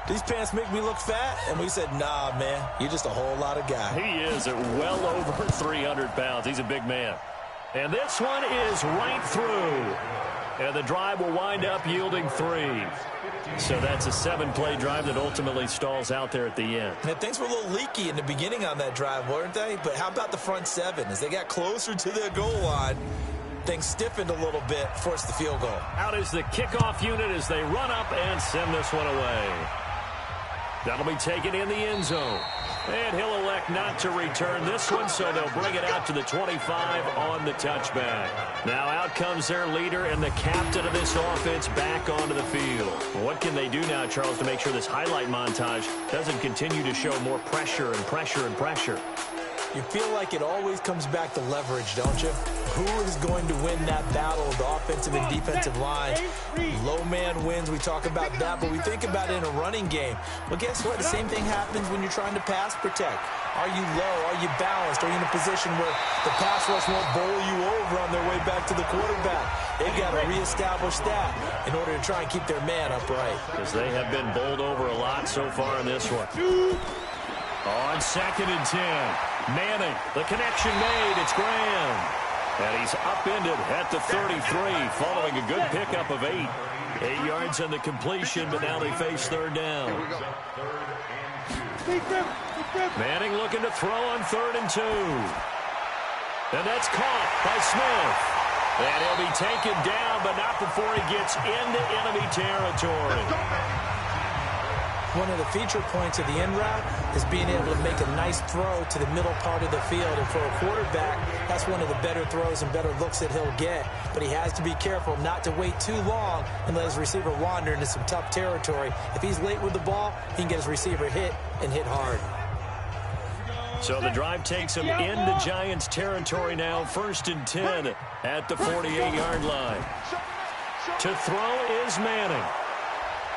these pants make me look fat? And we said, nah, man, you're just a whole lot of guy. He is at well over 300 pounds. He's a big man. And this one is right through. And the drive will wind up yielding 3. So that's a 7-play drive that ultimately stalls out there at the end. And things were a little leaky in the beginning on that drive, weren't they? But how about the front 7? As they got closer to the goal line, things stiffened a little bit, forced the field goal. Out is the kickoff unit as they run up and send this one away. That'll be taken in the end zone. And he'll elect not to return this one, so they'll bring it out to the 25 on the touchback. Now out comes their leader and the captain of this offense back onto the field. What can they do now, Charles, to make sure this highlight montage doesn't continue to show more pressure and pressure and pressure? You feel like it always comes back to leverage, don't you? Who is going to win that battle of the offensive and defensive lines? Low man wins. We talk about that, but we think about it in a running game. Well, guess what? The same thing happens when you're trying to pass protect. Are you low? Are you balanced? Are you in a position where the pass rush won't bowl you over on their way back to the quarterback? They've got to reestablish that in order to try and keep their man upright. Because they have been bowled over a lot so far in this one. On 2nd and 10, Manning, the connection made, it's Graham. And he's upended at the 33, following a good pickup of 8. 8 yards on the completion, but now they face 3rd down. Manning looking to throw on 3rd and 2. And that's caught by Smith. And he'll be taken down, but not before he gets into enemy territory. One of the feature points of the end route is being able to make a nice throw to the middle part of the field. And for a quarterback, that's one of the better throws and better looks that he'll get. But he has to be careful not to wait too long and let his receiver wander into some tough territory. If he's late with the ball, he can get his receiver hit and hit hard. So the drive takes him into Giants territory now. 1st and 10 at the 48-yard line. To throw is Manning.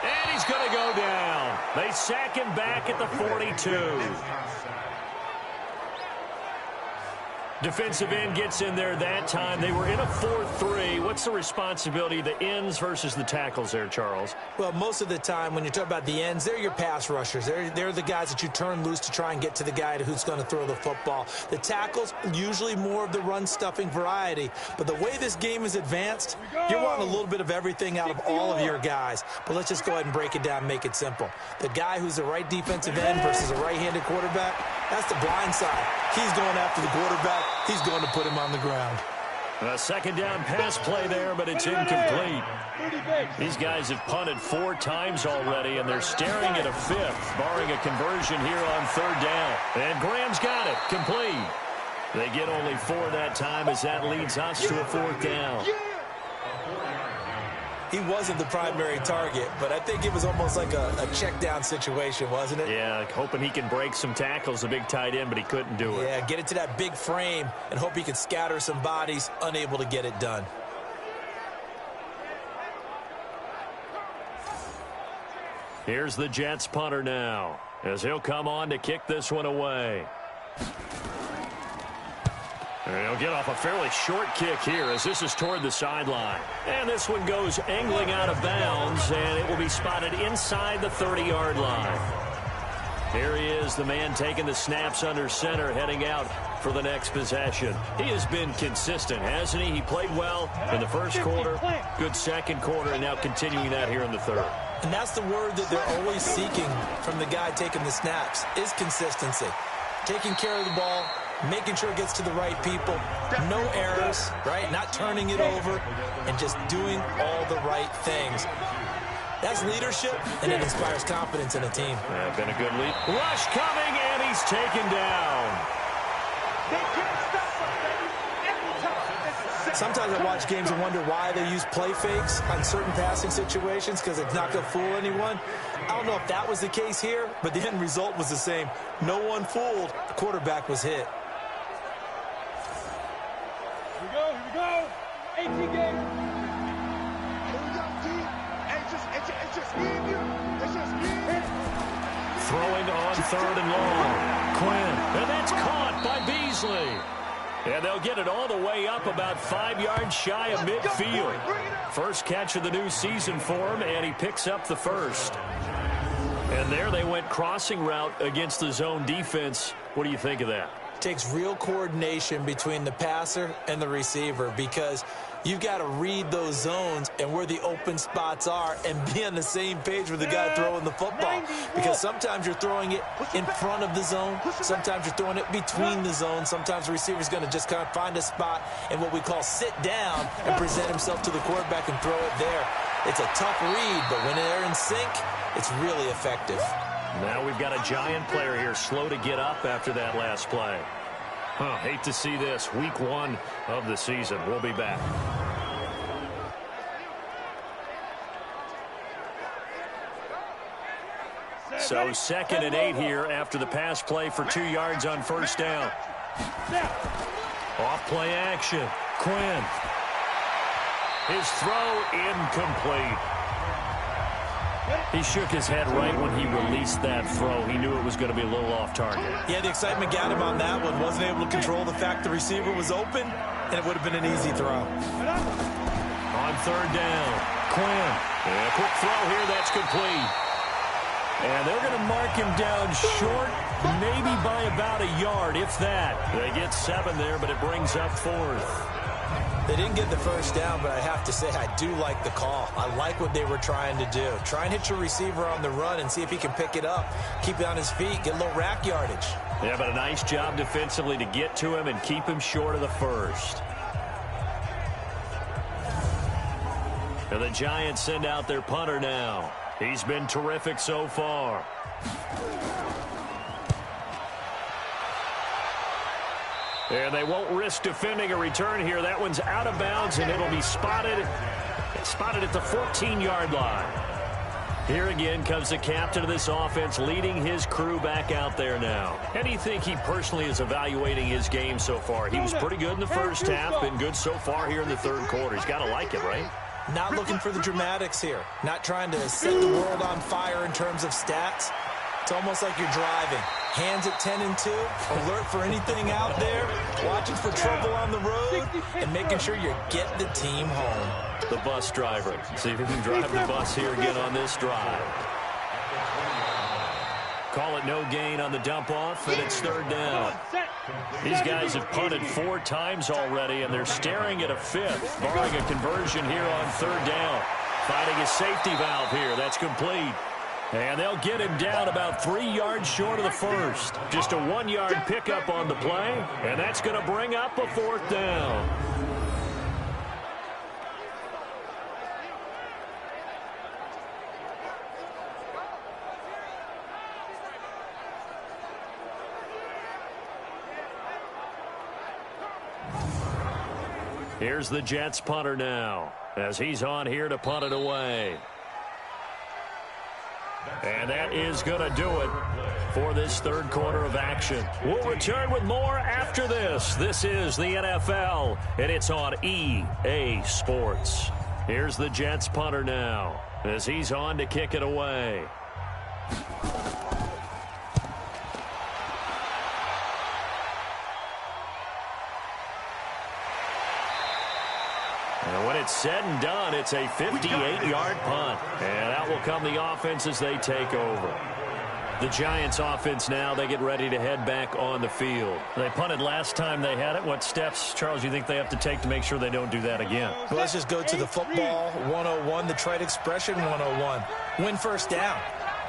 And he's going to go down. They sack him back at the 42. Defensive end gets in there that time. They were in a 4-3. What's the responsibility of the ends versus the tackles there, Charles? Well, most of the time when you talk about the ends, they're your pass rushers. They're the guys that you turn loose to try and get to the guy who's going to throw the football. The tackles, usually more of the run-stuffing variety. But the way this game is advanced, you're wanting a little bit of everything out of all of your guys. But let's just go ahead and break it down and make it simple. The guy who's the right defensive end versus a right-handed quarterback, that's the blind side. He's going after the quarterback. He's going to put him on the ground. A second down pass play there, but it's incomplete. These guys have punted 4 times already, and they're staring at a 5th, barring a conversion here on 3rd down. And Graham's got it, complete. They get only 4 that time as that leads us to a 4th down. He wasn't the primary target, but I think it was almost like a check down situation, wasn't it? Yeah, hoping he can break some tackles, a big tight end, but he couldn't do it. Yeah, get it to that big frame and hope he can scatter some bodies, unable to get it done. Here's the Jets punter now, as he'll come on to kick this one away. And he'll get off a fairly short kick here as this is toward the sideline. And this one goes angling out of bounds, and it will be spotted inside the 30-yard line. Here he is, the man taking the snaps under center, heading out for the next possession. He has been consistent, hasn't he? He played well in the first quarter, good second quarter, and now continuing that here in the third. And that's the word that they're always seeking from the guy taking the snaps, is consistency. Taking care of the ball, making sure it gets to the right people, no errors, right? Not turning it over, and just doing all the right things. That's leadership, and it inspires confidence in a team. Been a good lead. Rush coming, and he's taken down. Sometimes I watch games and wonder why they use play fakes on certain passing situations, because it's not going to fool anyone. I don't know if that was the case here, but the end result was the same. No one fooled. The quarterback was hit. Here we go. 18 games. It's just me and you. It's just me and you. Throwing on 3rd and long. Quinn. And that's caught by Beasley. And they'll get it all the way up about 5 yards shy of midfield. First catch of the new season for him, and he picks up the first. And there they went crossing route against the zone defense. What do you think of that? Takes real coordination between the passer and the receiver, because you've got to read those zones and where the open spots are and be on the same page with the guy throwing the football. Because sometimes you're throwing it in front of the zone. Sometimes you're throwing it between the zones. Sometimes the receiver's going to just kind of find a spot and what we call sit down and present himself to the quarterback and throw it there. It's a tough read, but when they're in sync, it's really effective. Now we've got a Giant player here slow to get up after that last play. Hate to see this. Week 1 of the season. We'll be back. So 2nd and 8 here after the pass play for 2 yards on 1st down. Off play action. Quinn. His throw incomplete. He shook his head right when he released that throw. He knew it was going to be a little off target. Yeah, the excitement got him on that one. Wasn't able to control the fact the receiver was open, and it would have been an easy throw. On 3rd down, Quinn. A quick throw here, that's complete. And they're going to mark him down short, maybe by about a yard, if that. They get 7 there, but it brings up 4th. They didn't get the first down, but I have to say I do like the call. I like what they were trying to do. Try and hit your receiver on the run and see if he can pick it up, keep it on his feet, get a little rack yardage. Yeah, but a nice job defensively to get to him and keep him short of the first. And the Giants send out their punter now. He's been terrific so far. And they won't risk defending a return here. That one's out of bounds, and it'll be spotted at the 14-yard line. Here again comes the captain of this offense leading his crew back out there now. How do you think he personally is evaluating his game so far? He was pretty good in the first half, been good so far here in the third quarter. He's got to like it, right? Not looking for the dramatics here. Not trying to set the world on fire in terms of stats. It's almost like you're driving. Hands at 10 and 2, alert for anything out there, watching for trouble on the road, and making sure you get the team home. The bus driver. See if he can drive the bus here again on this drive. Call it no gain on the dump off, and it's third down. These guys have punted 4 times already, and they're staring at a 5th, barring a conversion here on third down. Finding a safety valve here. That's complete. And they'll get him down about 3 yards short of the first. Just a 1-yard pickup on the play, and that's going to bring up a 4th down. Here's the Jets punter now, as he's on here to punt it away. And that is going to do it for this third quarter of action. We'll return with more after this. This is the NFL, and it's on EA Sports. Here's the Jets punter now, as he's on to kick it away. And when it's said and done, it's a 58-yard punt. And out will come the offense as they take over. The Giants offense now, they get ready to head back on the field. They punted last time they had it. What steps, Charles, do you think they have to take to make sure they don't do that again? Well, let's just go to the football 101, the trade expression 101. Win first down.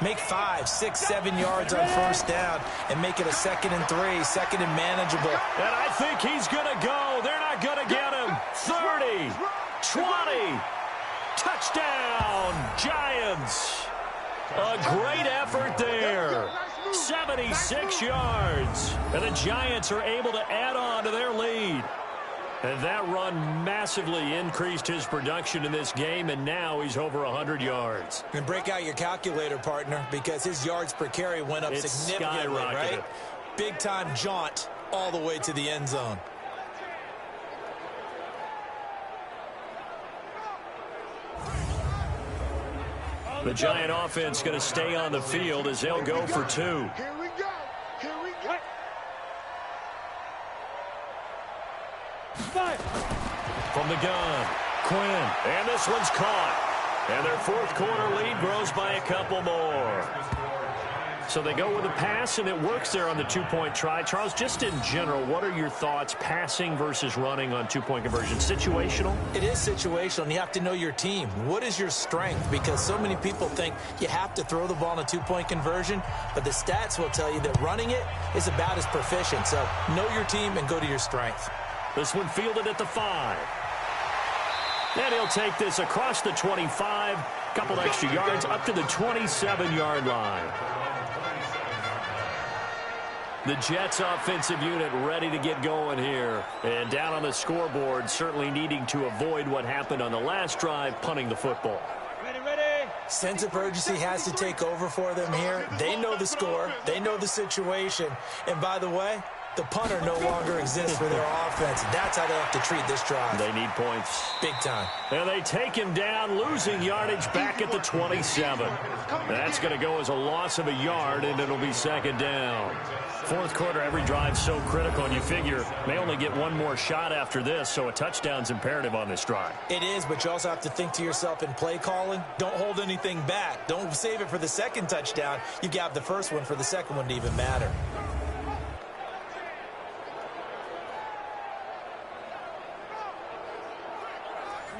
Make 5, 6, 7 yards on first down and make it a 2nd and 3, 2nd and manageable. And I think he's going to go. They're not going to get him. 30, 20, touchdown, Giants. A great effort there. 76 yards. And the Giants are able to add on to their lead. And that run massively increased his production in this game, and now he's over 100 yards. And break out your calculator, partner, because his yards per carry went up significantly, right? Big-time jaunt all the way to the end zone. The Giant offense going to stay on the field as they'll go for 2. Here we go. Here we go. From the gun, Quinn, and this one's caught. And their fourth quarter lead grows by a couple more. So they go with a pass, and it works there on the 2-point try. Charles, just in general, what are your thoughts passing versus running on 2-point conversion? Situational? It is situational, and you have to know your team. What is your strength? Because so many people think you have to throw the ball in a 2-point conversion, but the stats will tell you that running it is about as proficient. So know your team and go to your strength. This one fielded at the 5. And he'll take this across the 25, couple extra yards up to the 27-yard line. The Jets offensive unit ready to get going here. And down on the scoreboard, certainly needing to avoid what happened on the last drive, punting the football. Ready. Sense of urgency has to take over for them here. They know the score. They know the situation. And by the way, the punter no longer exists for their offense. That's how they have to treat this drive. They need points. Big time. And they take him down, losing yardage back at the 27. That's going to go as a loss of a yard, and it'll be second down. Fourth quarter, every drive's so critical, and you figure may only get one more shot after this, so a touchdown's imperative on this drive. It is, but you also have to think to yourself in play calling, don't hold anything back. Don't save it for the second touchdown. You got the first one for the second one to even matter.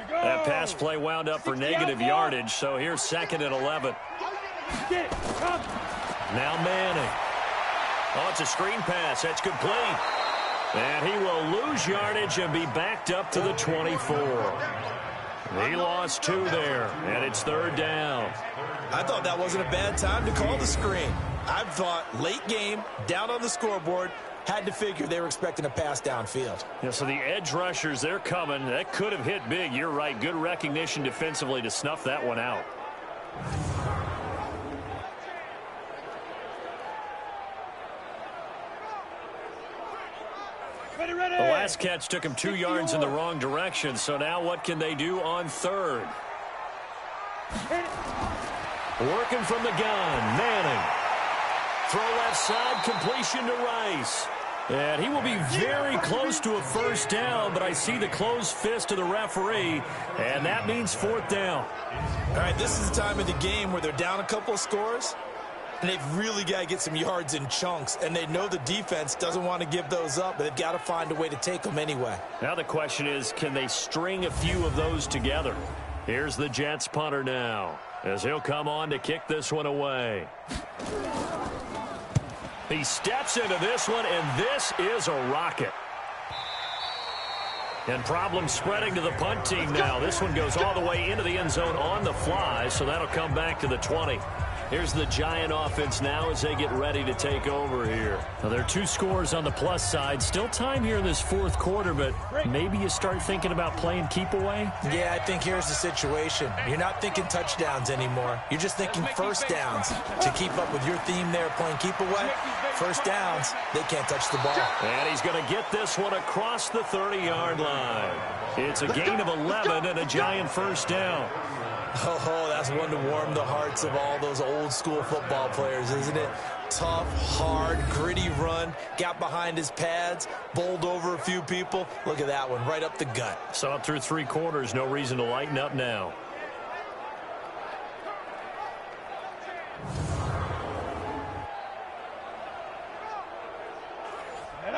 That pass play wound up for negative yardage, so here's 2nd and 11. Now Manning. Oh, it's a screen pass. That's complete. And he will lose yardage and be backed up to the 24. He lost 2 there, and it's third down. I thought that wasn't a bad time to call the screen. I thought late game, down on the scoreboard, had to figure they were expecting a pass downfield. Yeah, so the edge rushers, they're coming. That could have hit big. You're right. Good recognition defensively to snuff that one out. Ready, ready. The last catch took him 2 yards in the wrong direction, so now what can they do on third? Working from the gun, Manning. Throw left side, completion to Rice. And he will be very close to a first down, but I see the closed fist of the referee, and that means 4th down. All right, this is the time of the game where they're down a couple of scores, and they've really got to get some yards in chunks, and they know the defense doesn't want to give those up, but they've got to find a way to take them anyway. Now the question is, can they string a few of those together? Here's the Jets punter now, as he'll come on to kick this one away. He steps into this one, and this is a rocket. And problems spreading to the punt team now. This one goes all the way into the end zone on the fly, so that'll come back to the 20. Here's the Giant offense now as they get ready to take over here. Now, there are 2 scores on the plus side. Still time here in this 4th quarter, but maybe you start thinking about playing keep away? Yeah, I think here's the situation. You're not thinking touchdowns anymore. You're just thinking first downs. To keep up with your theme there, playing keep away, first downs, they can't touch the ball. And he's going to get this one across the 30-yard line. It's a gain of 11 and a Giant first down. Oh, that's one to warm the hearts of all those old-school football players, isn't it? Tough, hard, gritty run, got behind his pads, bowled over a few people. Look at that one, right up the gut. So up through 3 quarters, no reason to lighten up now.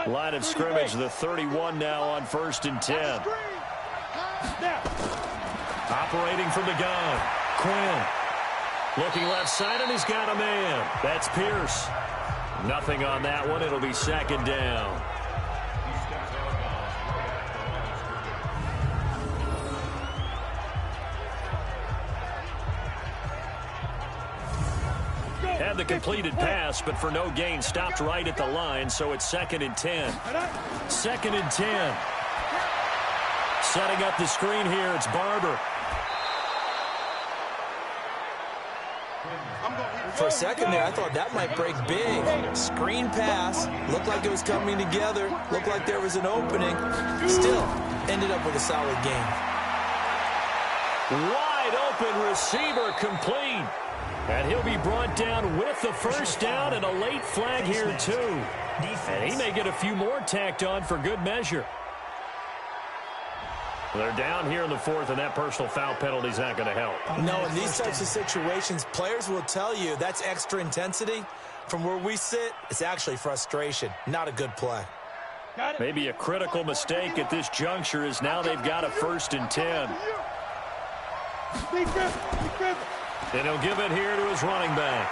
Line of scrimmage, the 31 now on 1st and 10. Operating from the gun, Quinn. Looking left side, and he's got a man. That's Pierce. Nothing on that one. It'll be 2nd down. Had the completed pass, but for no gain, stopped right at the line, so it's 2nd and 10. 2nd and 10. Setting up the screen here, it's Barber. For a second there, I thought that might break big. Screen pass, looked like it was coming together, looked like there was an opening. Still, ended up with a solid game. Wide open receiver complete. And he'll be brought down with the first down and a late flag here too. And he may get a few more tacked on for good measure. They're down here in the 4th, and that personal foul penalty is not going to help. No, in these types of situations, players will tell you that's extra intensity. From where we sit, it's actually frustration. Not a good play. Maybe a critical mistake at this juncture is now they've got a 1st and 10. And he'll give it here to his running back.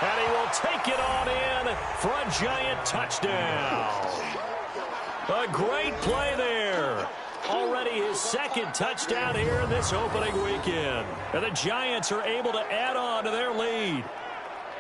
And he will take it on in for a Giant touchdown. A great play there. Already his 2nd touchdown here in this opening weekend. And the Giants are able to add on to their lead.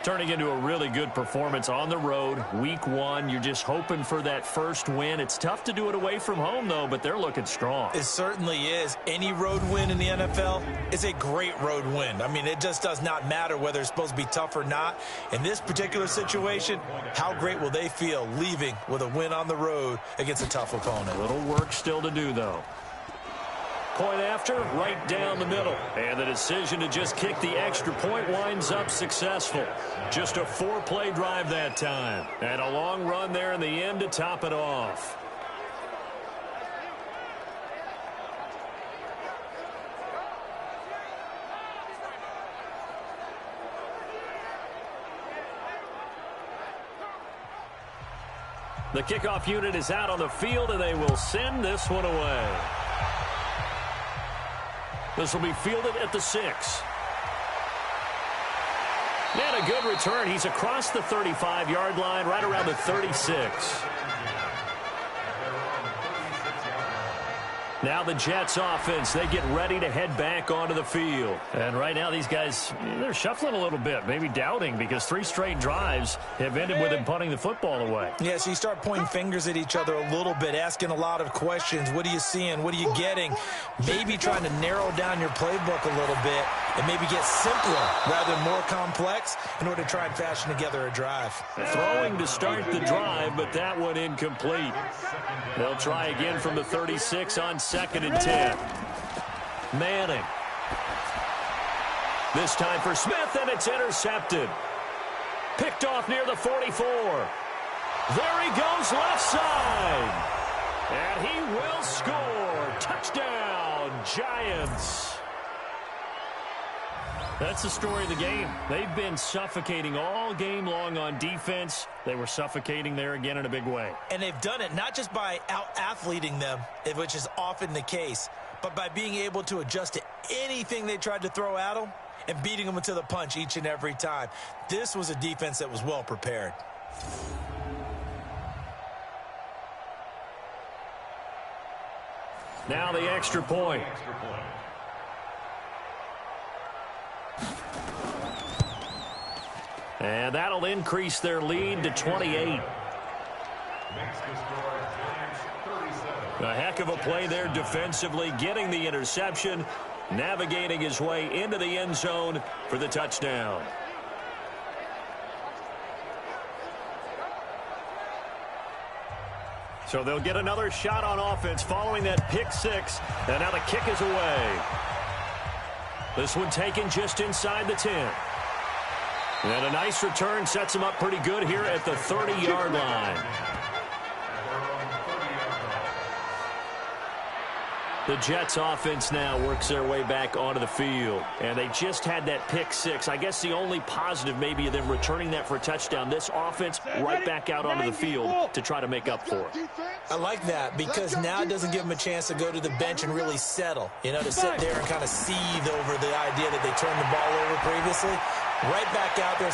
Turning into a really good performance on the road. Week 1, you're just hoping for that first win. It's tough to do it away from home, though, but they're looking strong. It certainly is. Any road win in the NFL is a great road win. I mean, it just does not matter whether it's supposed to be tough or not. In this particular situation, how great will they feel leaving with a win on the road against a tough opponent? A little work still to do, though. Point after, right down the middle. And the decision to just kick the extra point winds up successful. Just a 4-play drive that time. And a long run there in the end to top it off. The kickoff unit is out on the field, and they will send this one away. This will be fielded at the 6. And a good return. He's across the 35-yard line, right around the 36. Now the Jets offense, they get ready to head back onto the field. And right now these guys, they're shuffling a little bit, maybe doubting, because 3 straight drives have ended with them punting the football away. Yeah, so you start pointing fingers at each other a little bit, asking a lot of questions. What are you seeing? What are you getting? Maybe trying to narrow down your playbook a little bit and maybe get simpler rather than more complex in order to try and fashion together a drive. Throwing to start the drive, but that one incomplete. They'll try again from the 36 on 2nd and 10. Manning. This time for Smith, and it's intercepted. Picked off near the 44. There he goes left side. And he will score. Touchdown, Giants. That's the story of the game. They've been suffocating all game long on defense. They were suffocating there again in a big way. And they've done it not just by out-athleting them, which is often the case, but by being able to adjust to anything they tried to throw at them and beating them to the punch each and every time. This was a defense that was well prepared. Now the extra point. And that'll increase their lead to 28. A heck of a play there defensively, getting the interception, navigating his way into the end zone for the touchdown. So they'll get another shot on offense following that pick six. And now the kick is away. This one taken just inside the 10. And a nice return sets him up pretty good here at the 30-yard line. The Jets offense now works their way back onto the field. And they just had that pick six. I guess the only positive maybe of them returning that for a touchdown. This offense right back out onto the field to try to make up for it. I like that because now it doesn't give them a chance to go to the bench and really settle. You know, to sit there and kind of seethe over the idea that they turned the ball over previously. Right back out there.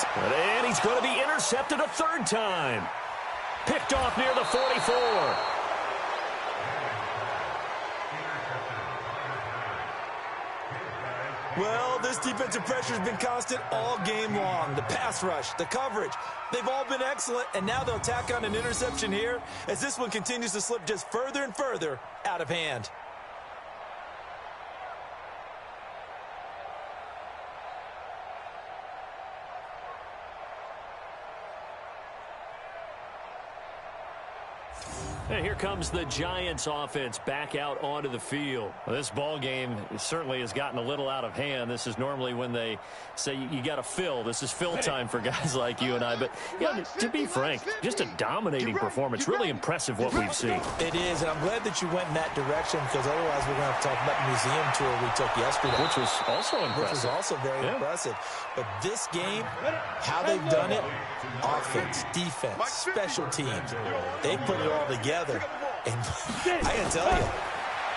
And he's going to be intercepted a third time. Picked off near the 44. Well, this defensive pressure has been constant all game long. The pass rush, the coverage, they've all been excellent, and now they'll tack on an interception here as this one continues to slip just further and further out of hand. And here comes the Giants offense back out onto the field. Well, this ball game certainly has gotten a little out of hand. This is normally when they say you got to fill. This is fill time for guys like you and I. But yeah, to be frank, just a dominating performance. Really impressive what we've seen. It is, and I'm glad that you went in that direction because otherwise we're going to have to talk about the museum tour we took yesterday. Which was also impressive. Which was also very impressive. But this game, how they've done it, offense, defense, special teams, they put it all together. And I can tell you,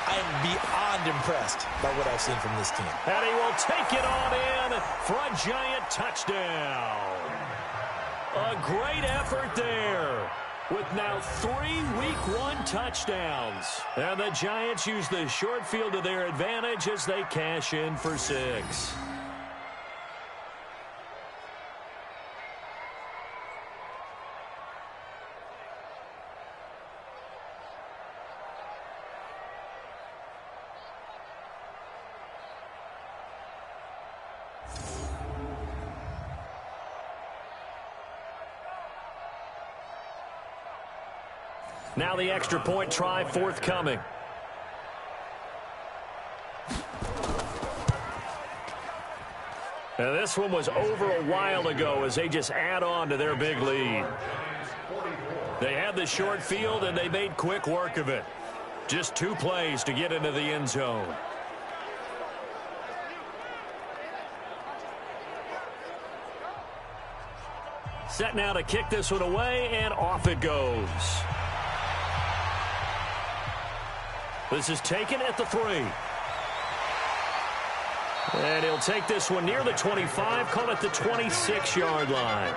I am beyond impressed by what I've seen from this team. And he will take it on in for a Giant touchdown. A great effort there with now 3 Week 1 touchdowns. And the Giants use the short field to their advantage as they cash in for 6. Now the extra point try forthcoming. And this one was over a while ago as they just add on to their big lead. They had the short field and they made quick work of it. Just 2 plays to get into the end zone. Set now to kick this one away, and off it goes. This is taken at the 3. And he'll take this one near the 25, call it the 26-yard line.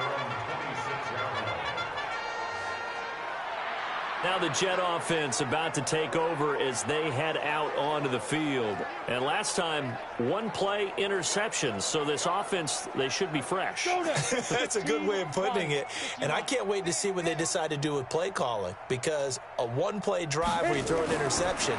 Now the Jet offense about to take over as they head out onto the field. And last time, 1 play interceptions. So this offense, they should be fresh. That's a good way of putting it. And I can't wait to see what they decide to do with play calling. Because a 1-play drive where you throw an interception,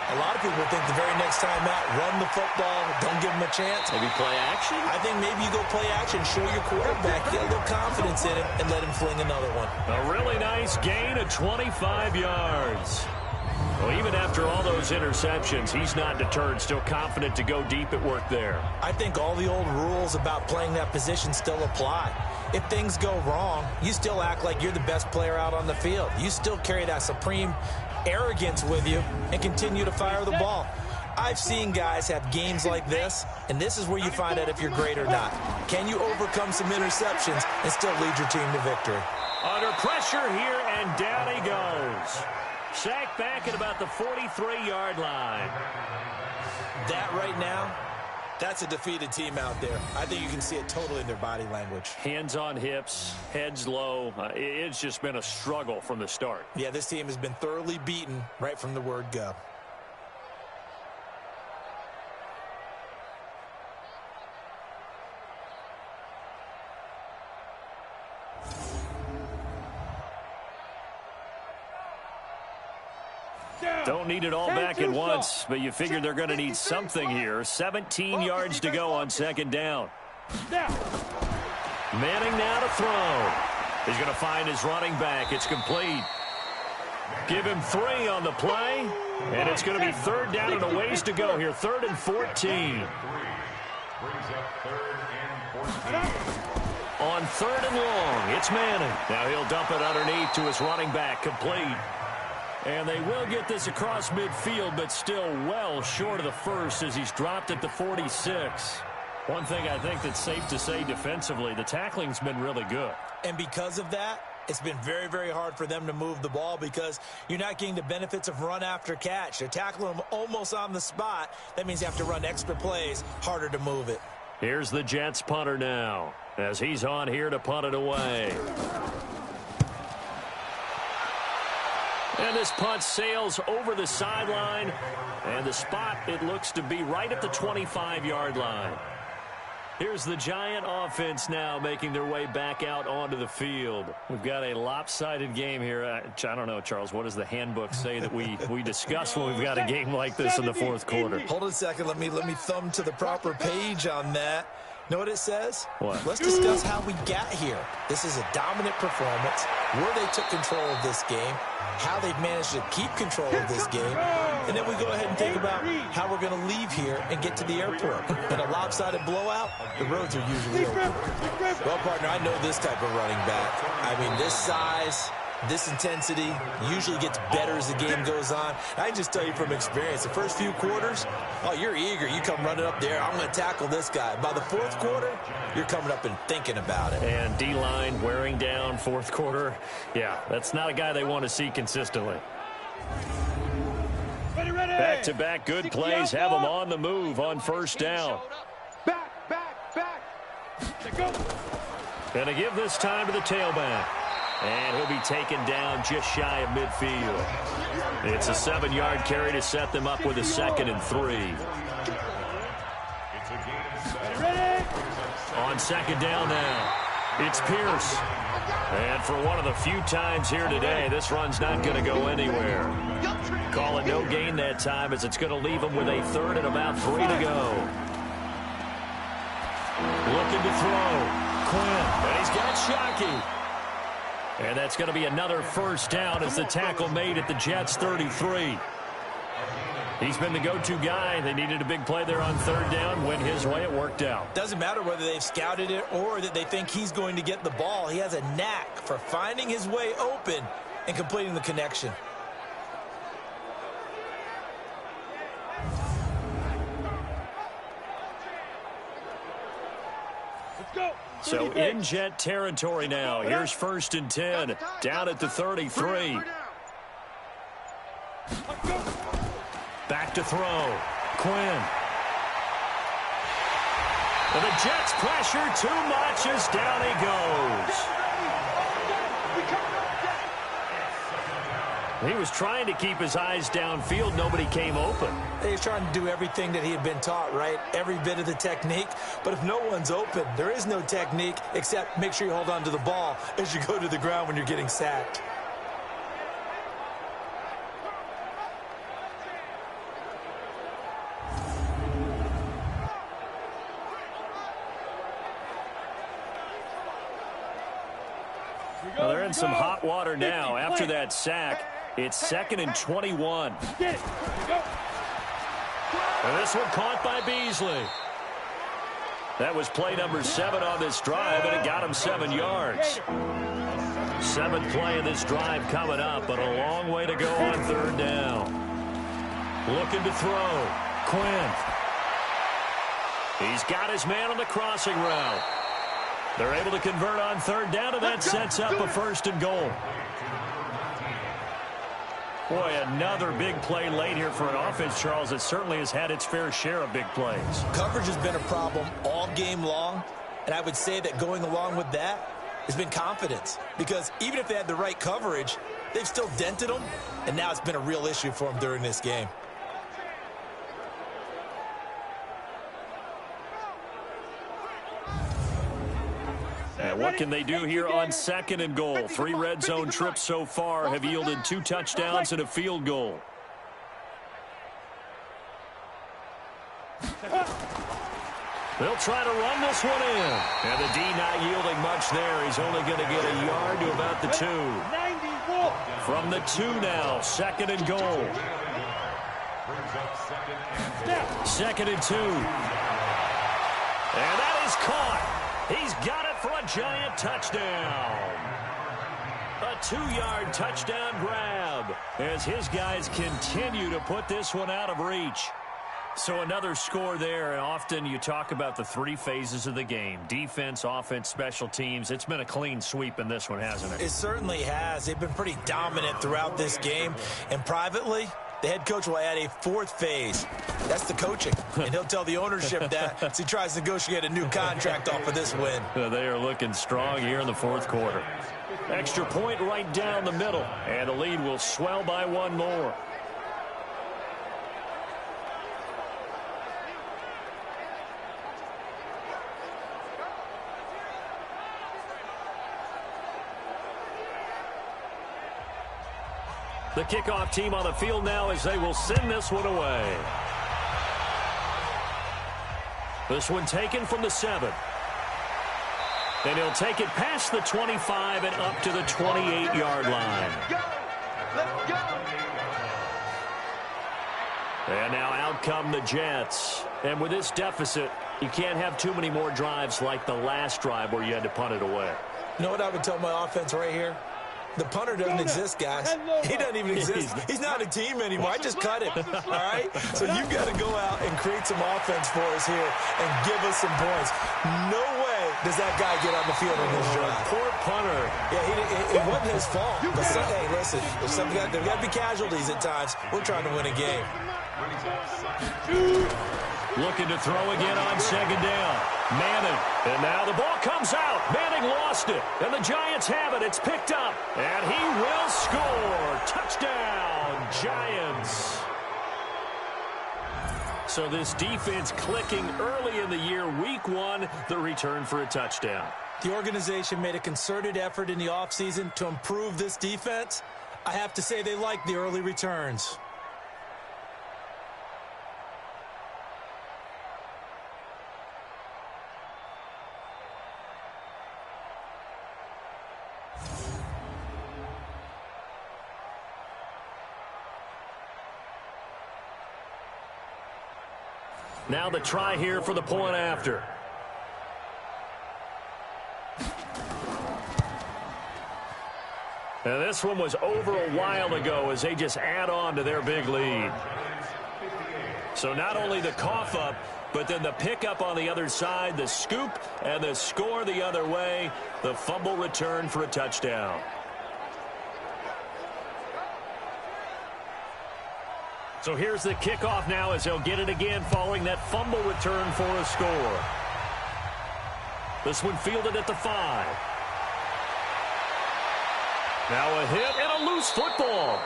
A lot of people think the very next time out, run the football, don't give him a chance. Maybe play action? I think maybe you go play action, show your quarterback, get a little confidence in him, and let him fling another one. A really nice gain of 25 yards. Well, even after all those interceptions, he's not deterred, still confident to go deep at work there. I think all the old rules about playing that position still apply. If things go wrong, you still act like you're the best player out on the field. You still carry that supreme arrogance with you and continue to fire the ball. I've seen guys have games like this, and this is where you find out if you're great or not. Can you overcome some interceptions and still lead your team to victory? Under pressure here, and down he goes. Sacked back at about the 43-yard line. That right now, that's a defeated team out there. I think you can see it totally in their body language. Hands on hips, heads low. It's just been a struggle from the start. Yeah, this team has been thoroughly beaten right from the word go. Don't need it all back at once, but you figure they're going to need something here. 17 yards to go on second down. Manning now to throw. He's going to find his running back. It's complete. Give him 3 on the play, and it's going to be third down and a ways to go here. 3rd and 14. On 3rd and long, it's Manning. Now he'll dump it underneath to his running back, complete. And they will get this across midfield, but still well short of the first as he's dropped at the 46. One thing I think that's safe to say defensively, the tackling's been really good. And because of that, it's been very, very hard for them to move the ball because you're not getting the benefits of run after catch. They're tackling them almost on the spot. That means you have to run extra plays, harder to move it. Here's the Jets punter now as he's on here to punt it away. And this punt sails over the sideline, and the spot, it looks to be right at the 25-yard line. Here's the Giant offense now making their way back out onto the field. We've got a lopsided game here. I don't know, Charles, what does the handbook say that we discuss when we've got a game like this in the fourth quarter? Hold on a second. Let me thumb to the proper page on that. Know what it says? What? Let's discuss how we got here. This is a dominant performance, where they took control of this game, how they've managed to keep control of this game, and then we go ahead and think about how we're going to leave here and get to the airport. In a lopsided blowout, the roads are usually open. Well, partner, I know this type of running back. I mean, this size, this intensity usually gets better as the game goes on. I can just tell you from experience, the first few quarters, oh, you're eager. You come running up there, I'm going to tackle this guy. By the fourth quarter, you're coming up and thinking about it. And D-line wearing down fourth quarter. Yeah, that's not a guy they want to see consistently. Back-to-back good plays have them on the move on first down. Back. Go. Going to give this time to the tailback. And he'll be taken down just shy of midfield. It's a 7-yard carry to set them up with a 2nd and 3. On second down now, it's Pierce. And for one of the few times here today, this run's not going to go anywhere. Call it no gain that time as it's going to leave them with a 3rd and about 3 to go. Looking to throw. Quinn, and he's got Shockey. And that's going to be another first down as the tackle made at the Jets' 33. He's been the go-to guy. They needed a big play there on 3rd down. Went his way. It worked out. Doesn't matter whether they've scouted it or that they think he's going to get the ball. He has a knack for finding his way open and completing the connection. Let's go. So in Jet territory now. Here's 1st and 10. Down at the 33. Back to throw. Quinn. And the Jets pressure too much as down he goes. He was trying to keep his eyes downfield. Nobody came open. He's trying to do everything that he had been taught, right? Every bit of the technique. But if no one's open, there is no technique except make sure you hold on to the ball as you go to the ground when you're getting sacked. some hot water now after that sack. It's 2nd and 21. And this one caught by Beasley. That was play number 7 on this drive, and it got him 7 yards. 7th play of this drive coming up, but a long way to go on 3rd down. Looking to throw. Quinn. He's got his man on the crossing route. They're able to convert on 3rd down, and that sets up a 1st and goal. Boy, another big play late here for an offense, Charles, that certainly has had its fair share of big plays. Coverage has been a problem all game long, and I would say that going along with that has been confidence. Because even if they had the right coverage, they've still dented them, and now it's been a real issue for them during this game. And what can they do here on 2nd and goal? 3 red zone trips so far have yielded 2 touchdowns and a field goal. They'll try to run this one in. And the D not yielding much there. He's only going to get a yard to about the 2. From the 2 now, 2nd and goal. 2nd and 2. And that is caught. He's got it for a giant touchdown. A 2-yard touchdown grab as his guys continue to put this one out of reach. So another score there, and often you talk about the 3 phases of the game. Defense, offense, special teams. It's been a clean sweep in this one, hasn't it? It certainly has. They've been pretty dominant throughout this game. And privately, the head coach will add a 4th phase. That's the coaching. And he'll tell the ownership that as he tries to negotiate a new contract off of this win. They are looking strong here in the 4th quarter. Extra point right down the middle. And the lead will swell by 1 more. The kickoff team on the field now as they will send this one away. This one taken from the 7. And he'll take it past the 25 and up to the 28-yard line. And now out come the Jets. And with this deficit, you can't have too many more drives like the last drive where you had to punt it away. You know what I would tell my offense right here? The punter doesn't exist, guys. He doesn't even exist. He's not a team anymore. I just cut him, all right? So you've got to go out and create some offense for us here and give us some points. No way does that guy get on the field in this drive. Poor punter. Yeah, it wasn't his fault. But hey, listen, there's got to be casualties at times. We're trying to win a game. Looking to throw again on 2nd down. Manning. And now the ball comes out. Manning lost it. And the Giants have it. It's picked up. And he will score. Touchdown, Giants. So this defense clicking early in the year. Week 1, the return for a touchdown. The organization made a concerted effort in the offseason to improve this defense. I have to say they like the early returns. Now the try here for the point after. And this one was over a while ago as they just add on to their big lead. So not only the cough up, but then the pickup on the other side, the scoop, and the score the other way. The fumble return for a touchdown. So here's the kickoff now as they'll get it again following that fumble return for a score. This one fielded at the 5. Now a hit and a loose football.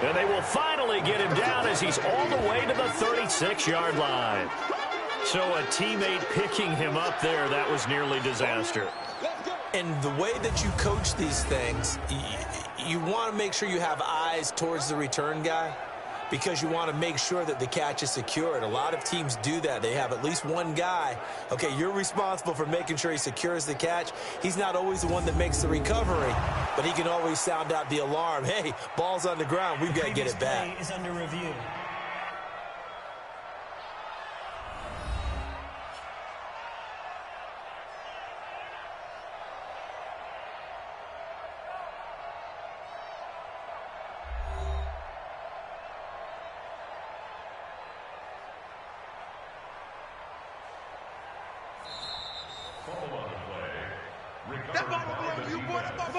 And they will finally get him down as he's all the way to the 36-yard line. So a teammate picking him up there, that was nearly disaster. And the way that you coach these things, you want to make sure you have eyes towards the return guy. because you want to make sure that the catch is secured. A lot of teams do that. They have at least one guy. Okay, you're responsible for making sure he secures the catch. He's not always the one that makes the recovery, but he can always sound out the alarm. Hey, ball's on the ground. We've got to get it back. Play is under review.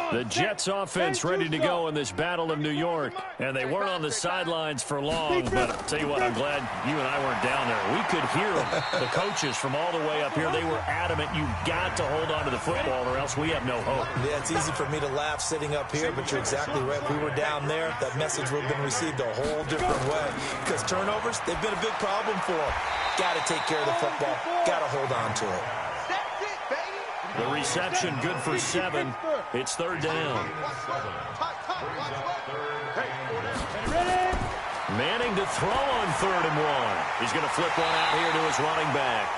The Jets offense ready to go in this Battle of New York. And they weren't on the sidelines for long, but I'll tell you what, I'm glad you and I weren't down there. We could hear them. The coaches from all the way up here, they were adamant, you've got to hold on to the football or else we have no hope. Yeah, it's easy for me to laugh sitting up here, but you're exactly right. If we were down there, that message would have been received a whole different way. Because turnovers, they've been a big problem for them. Got to take care of the football. Got to hold on to it. The reception good for 7. It's third down. Manning to throw on 3rd and 1. He's going to flip one out here to his running back.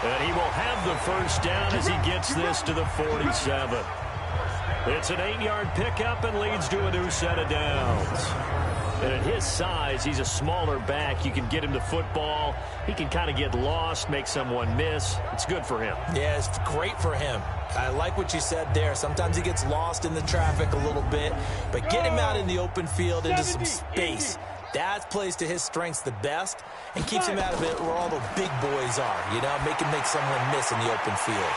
And he will have the first down as he gets this to the 47. It's an 8-yard pickup and leads to a new set of downs. And at his size, he's a smaller back. You can get him the football. He can kind of get lost, make someone miss. It's good for him. Yeah, it's great for him. I like what you said there. Sometimes he gets lost in the traffic a little bit, but get him out in the open field into some space. That plays to his strengths the best and keeps him out of it where all the big boys are, you know, make someone miss in the open field.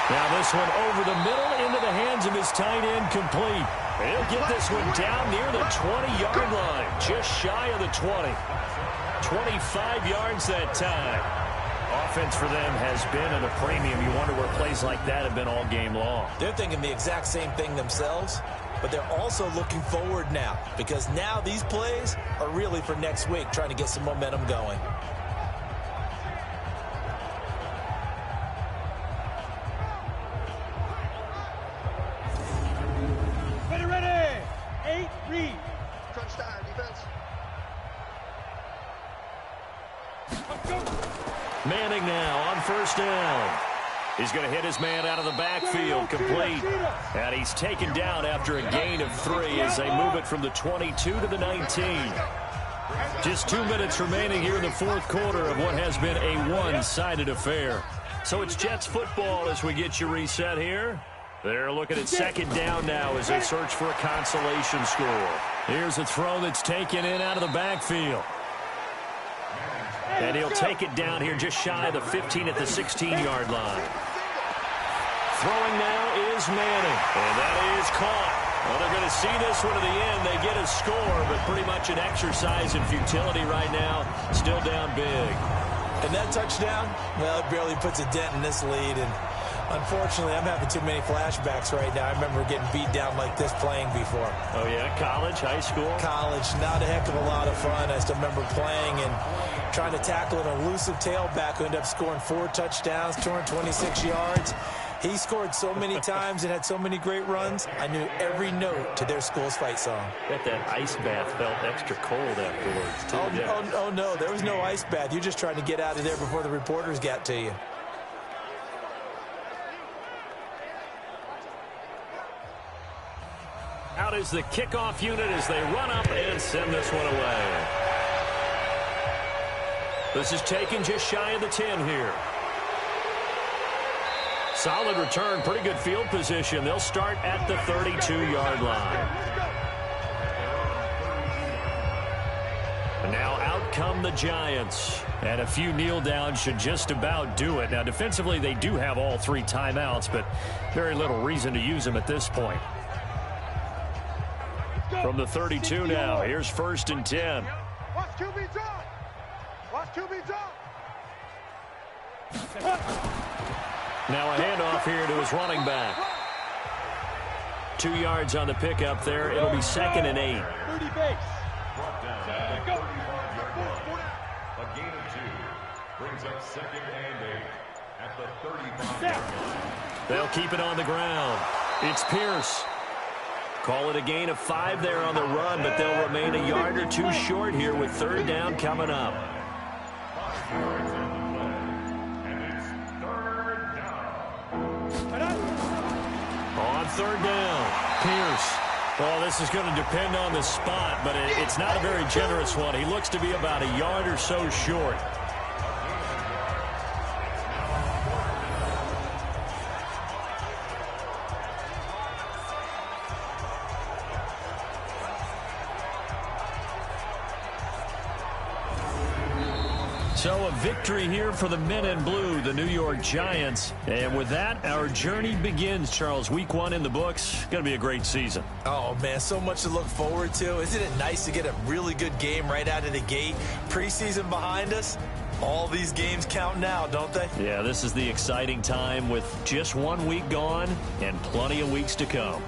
Now this one over the middle into the hands of his tight end, complete. He'll get this one down near the 20-yard line, just shy of the 20. 25 yards that time. Offense for them has been at a premium. You wonder where plays like that have been all game long. They're thinking the exact same thing themselves, but they're also looking forward now because now these plays are really for next week, trying to get some momentum going. Ready. 8, read. Crunch time, defense. Manning now on first down. He's going to hit his man out of the backfield, complete. And he's taken down after a gain of 3 as they move it from the 22 to the 19. Just 2 minutes remaining here in the fourth quarter of what has been a one-sided affair. So it's Jets football as we get you reset here. They're looking at second down now as they search for a consolation score. Here's a throw that's taken in out of the backfield. And he'll take it down here just shy of the 15 at the 16-yard line. Throwing now is Manning. And that is caught. Well, they're going to see this one to the end. They get a score, but pretty much an exercise in futility right now. Still down big. And that touchdown, well, it barely puts a dent in this lead. And unfortunately, I'm having too many flashbacks right now. I remember getting beat down like this playing before. Oh, yeah? College, high school? College. Not a heck of a lot of fun. I still remember playing and trying to tackle an elusive tailback who ended up scoring 4 touchdowns, 226 yards. He scored so many times and had so many great runs, I knew every note to their school's fight song. Bet that ice bath felt extra cold afterwards, too. Oh, no, there was no ice bath. You're just trying to get out of there before the reporters got to you. Out is the kickoff unit as they run up and send this one away. This is taken just shy of the 10 here. Solid return, pretty good field position. They'll start at the 32-yard line. And now out come the Giants. And a few kneel downs should just about do it. Now defensively they do have all 3 timeouts, but very little reason to use them at this point. From the 32 now, here's 1st and 10. Watch QB drop. Watch QB drop. Now a handoff here to his running back. 2 yards on the pickup there. It'll be 2nd and 8. 30 base. Go. A gain of 2 brings up 2nd and 8 at the 35. They'll keep it on the ground. It's Pierce. Call it a gain of 5 there on the run, but they'll remain a yard or two short here with third down coming up. On third down, Pierce. Well, this is going to depend on the spot, but it's not a very generous one. He looks to be about a yard or so short. So a victory here for the men in blue, the New York Giants. And with that, our journey begins, Charles. Week 1 in the books. Going to be a great season. Oh, man, so much to look forward to. Isn't it nice to get a really good game right out of the gate? Preseason behind us. All these games count now, don't they? Yeah, this is the exciting time with just 1 week gone and plenty of weeks to come.